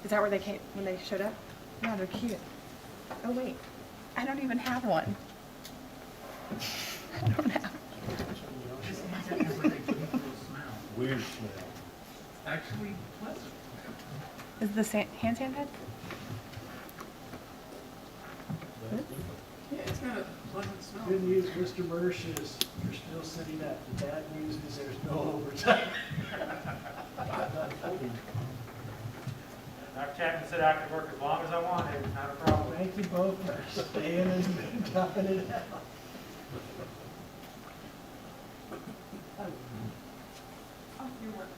Is that where they came, when they showed up? Yeah, they're cute. Oh, wait, I don't even have one. I don't have. Weird smell. Actually pleasant. Is the hand sanitizer? Yeah, it's got a pleasant smell. Good news, Mr. Bursch, is you're still sitting up. The bad news is there's no overtime. Dr. Chapman said I could work as long as I wanted, not a problem. Thank you both for staying and toughin' it out. Oh, you're welcome.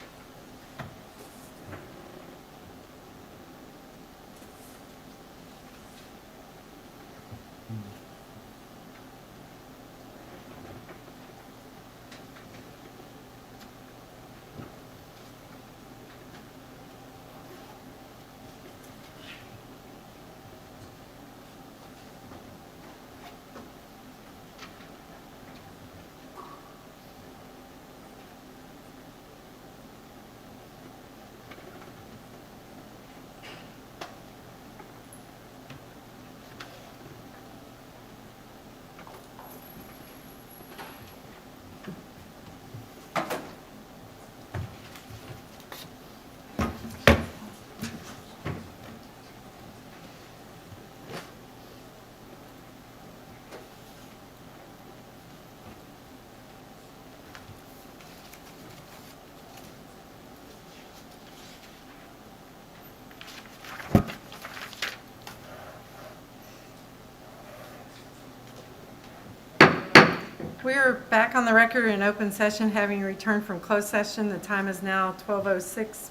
We're back on the record in open session, having returned from closed session. The time is now 12:06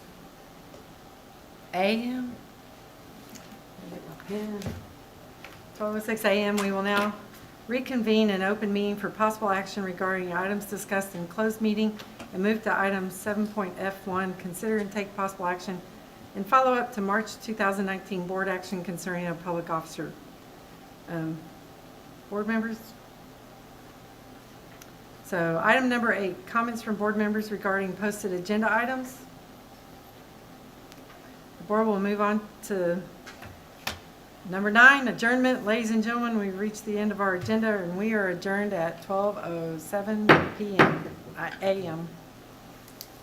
a.m. 12:06 a.m. We will now reconvene an open meeting for possible action regarding items discussed in closed meeting and move to item 7.F1, consider and take possible action and follow up to March 2019 board action concerning a public officer. Board members? So item number 8, comments from board members regarding posted agenda items. The board will move on to number 9, adjournment. Ladies and gentlemen, we've reached the end of our agenda and we are adjourned at 12:07 p.m. a.m.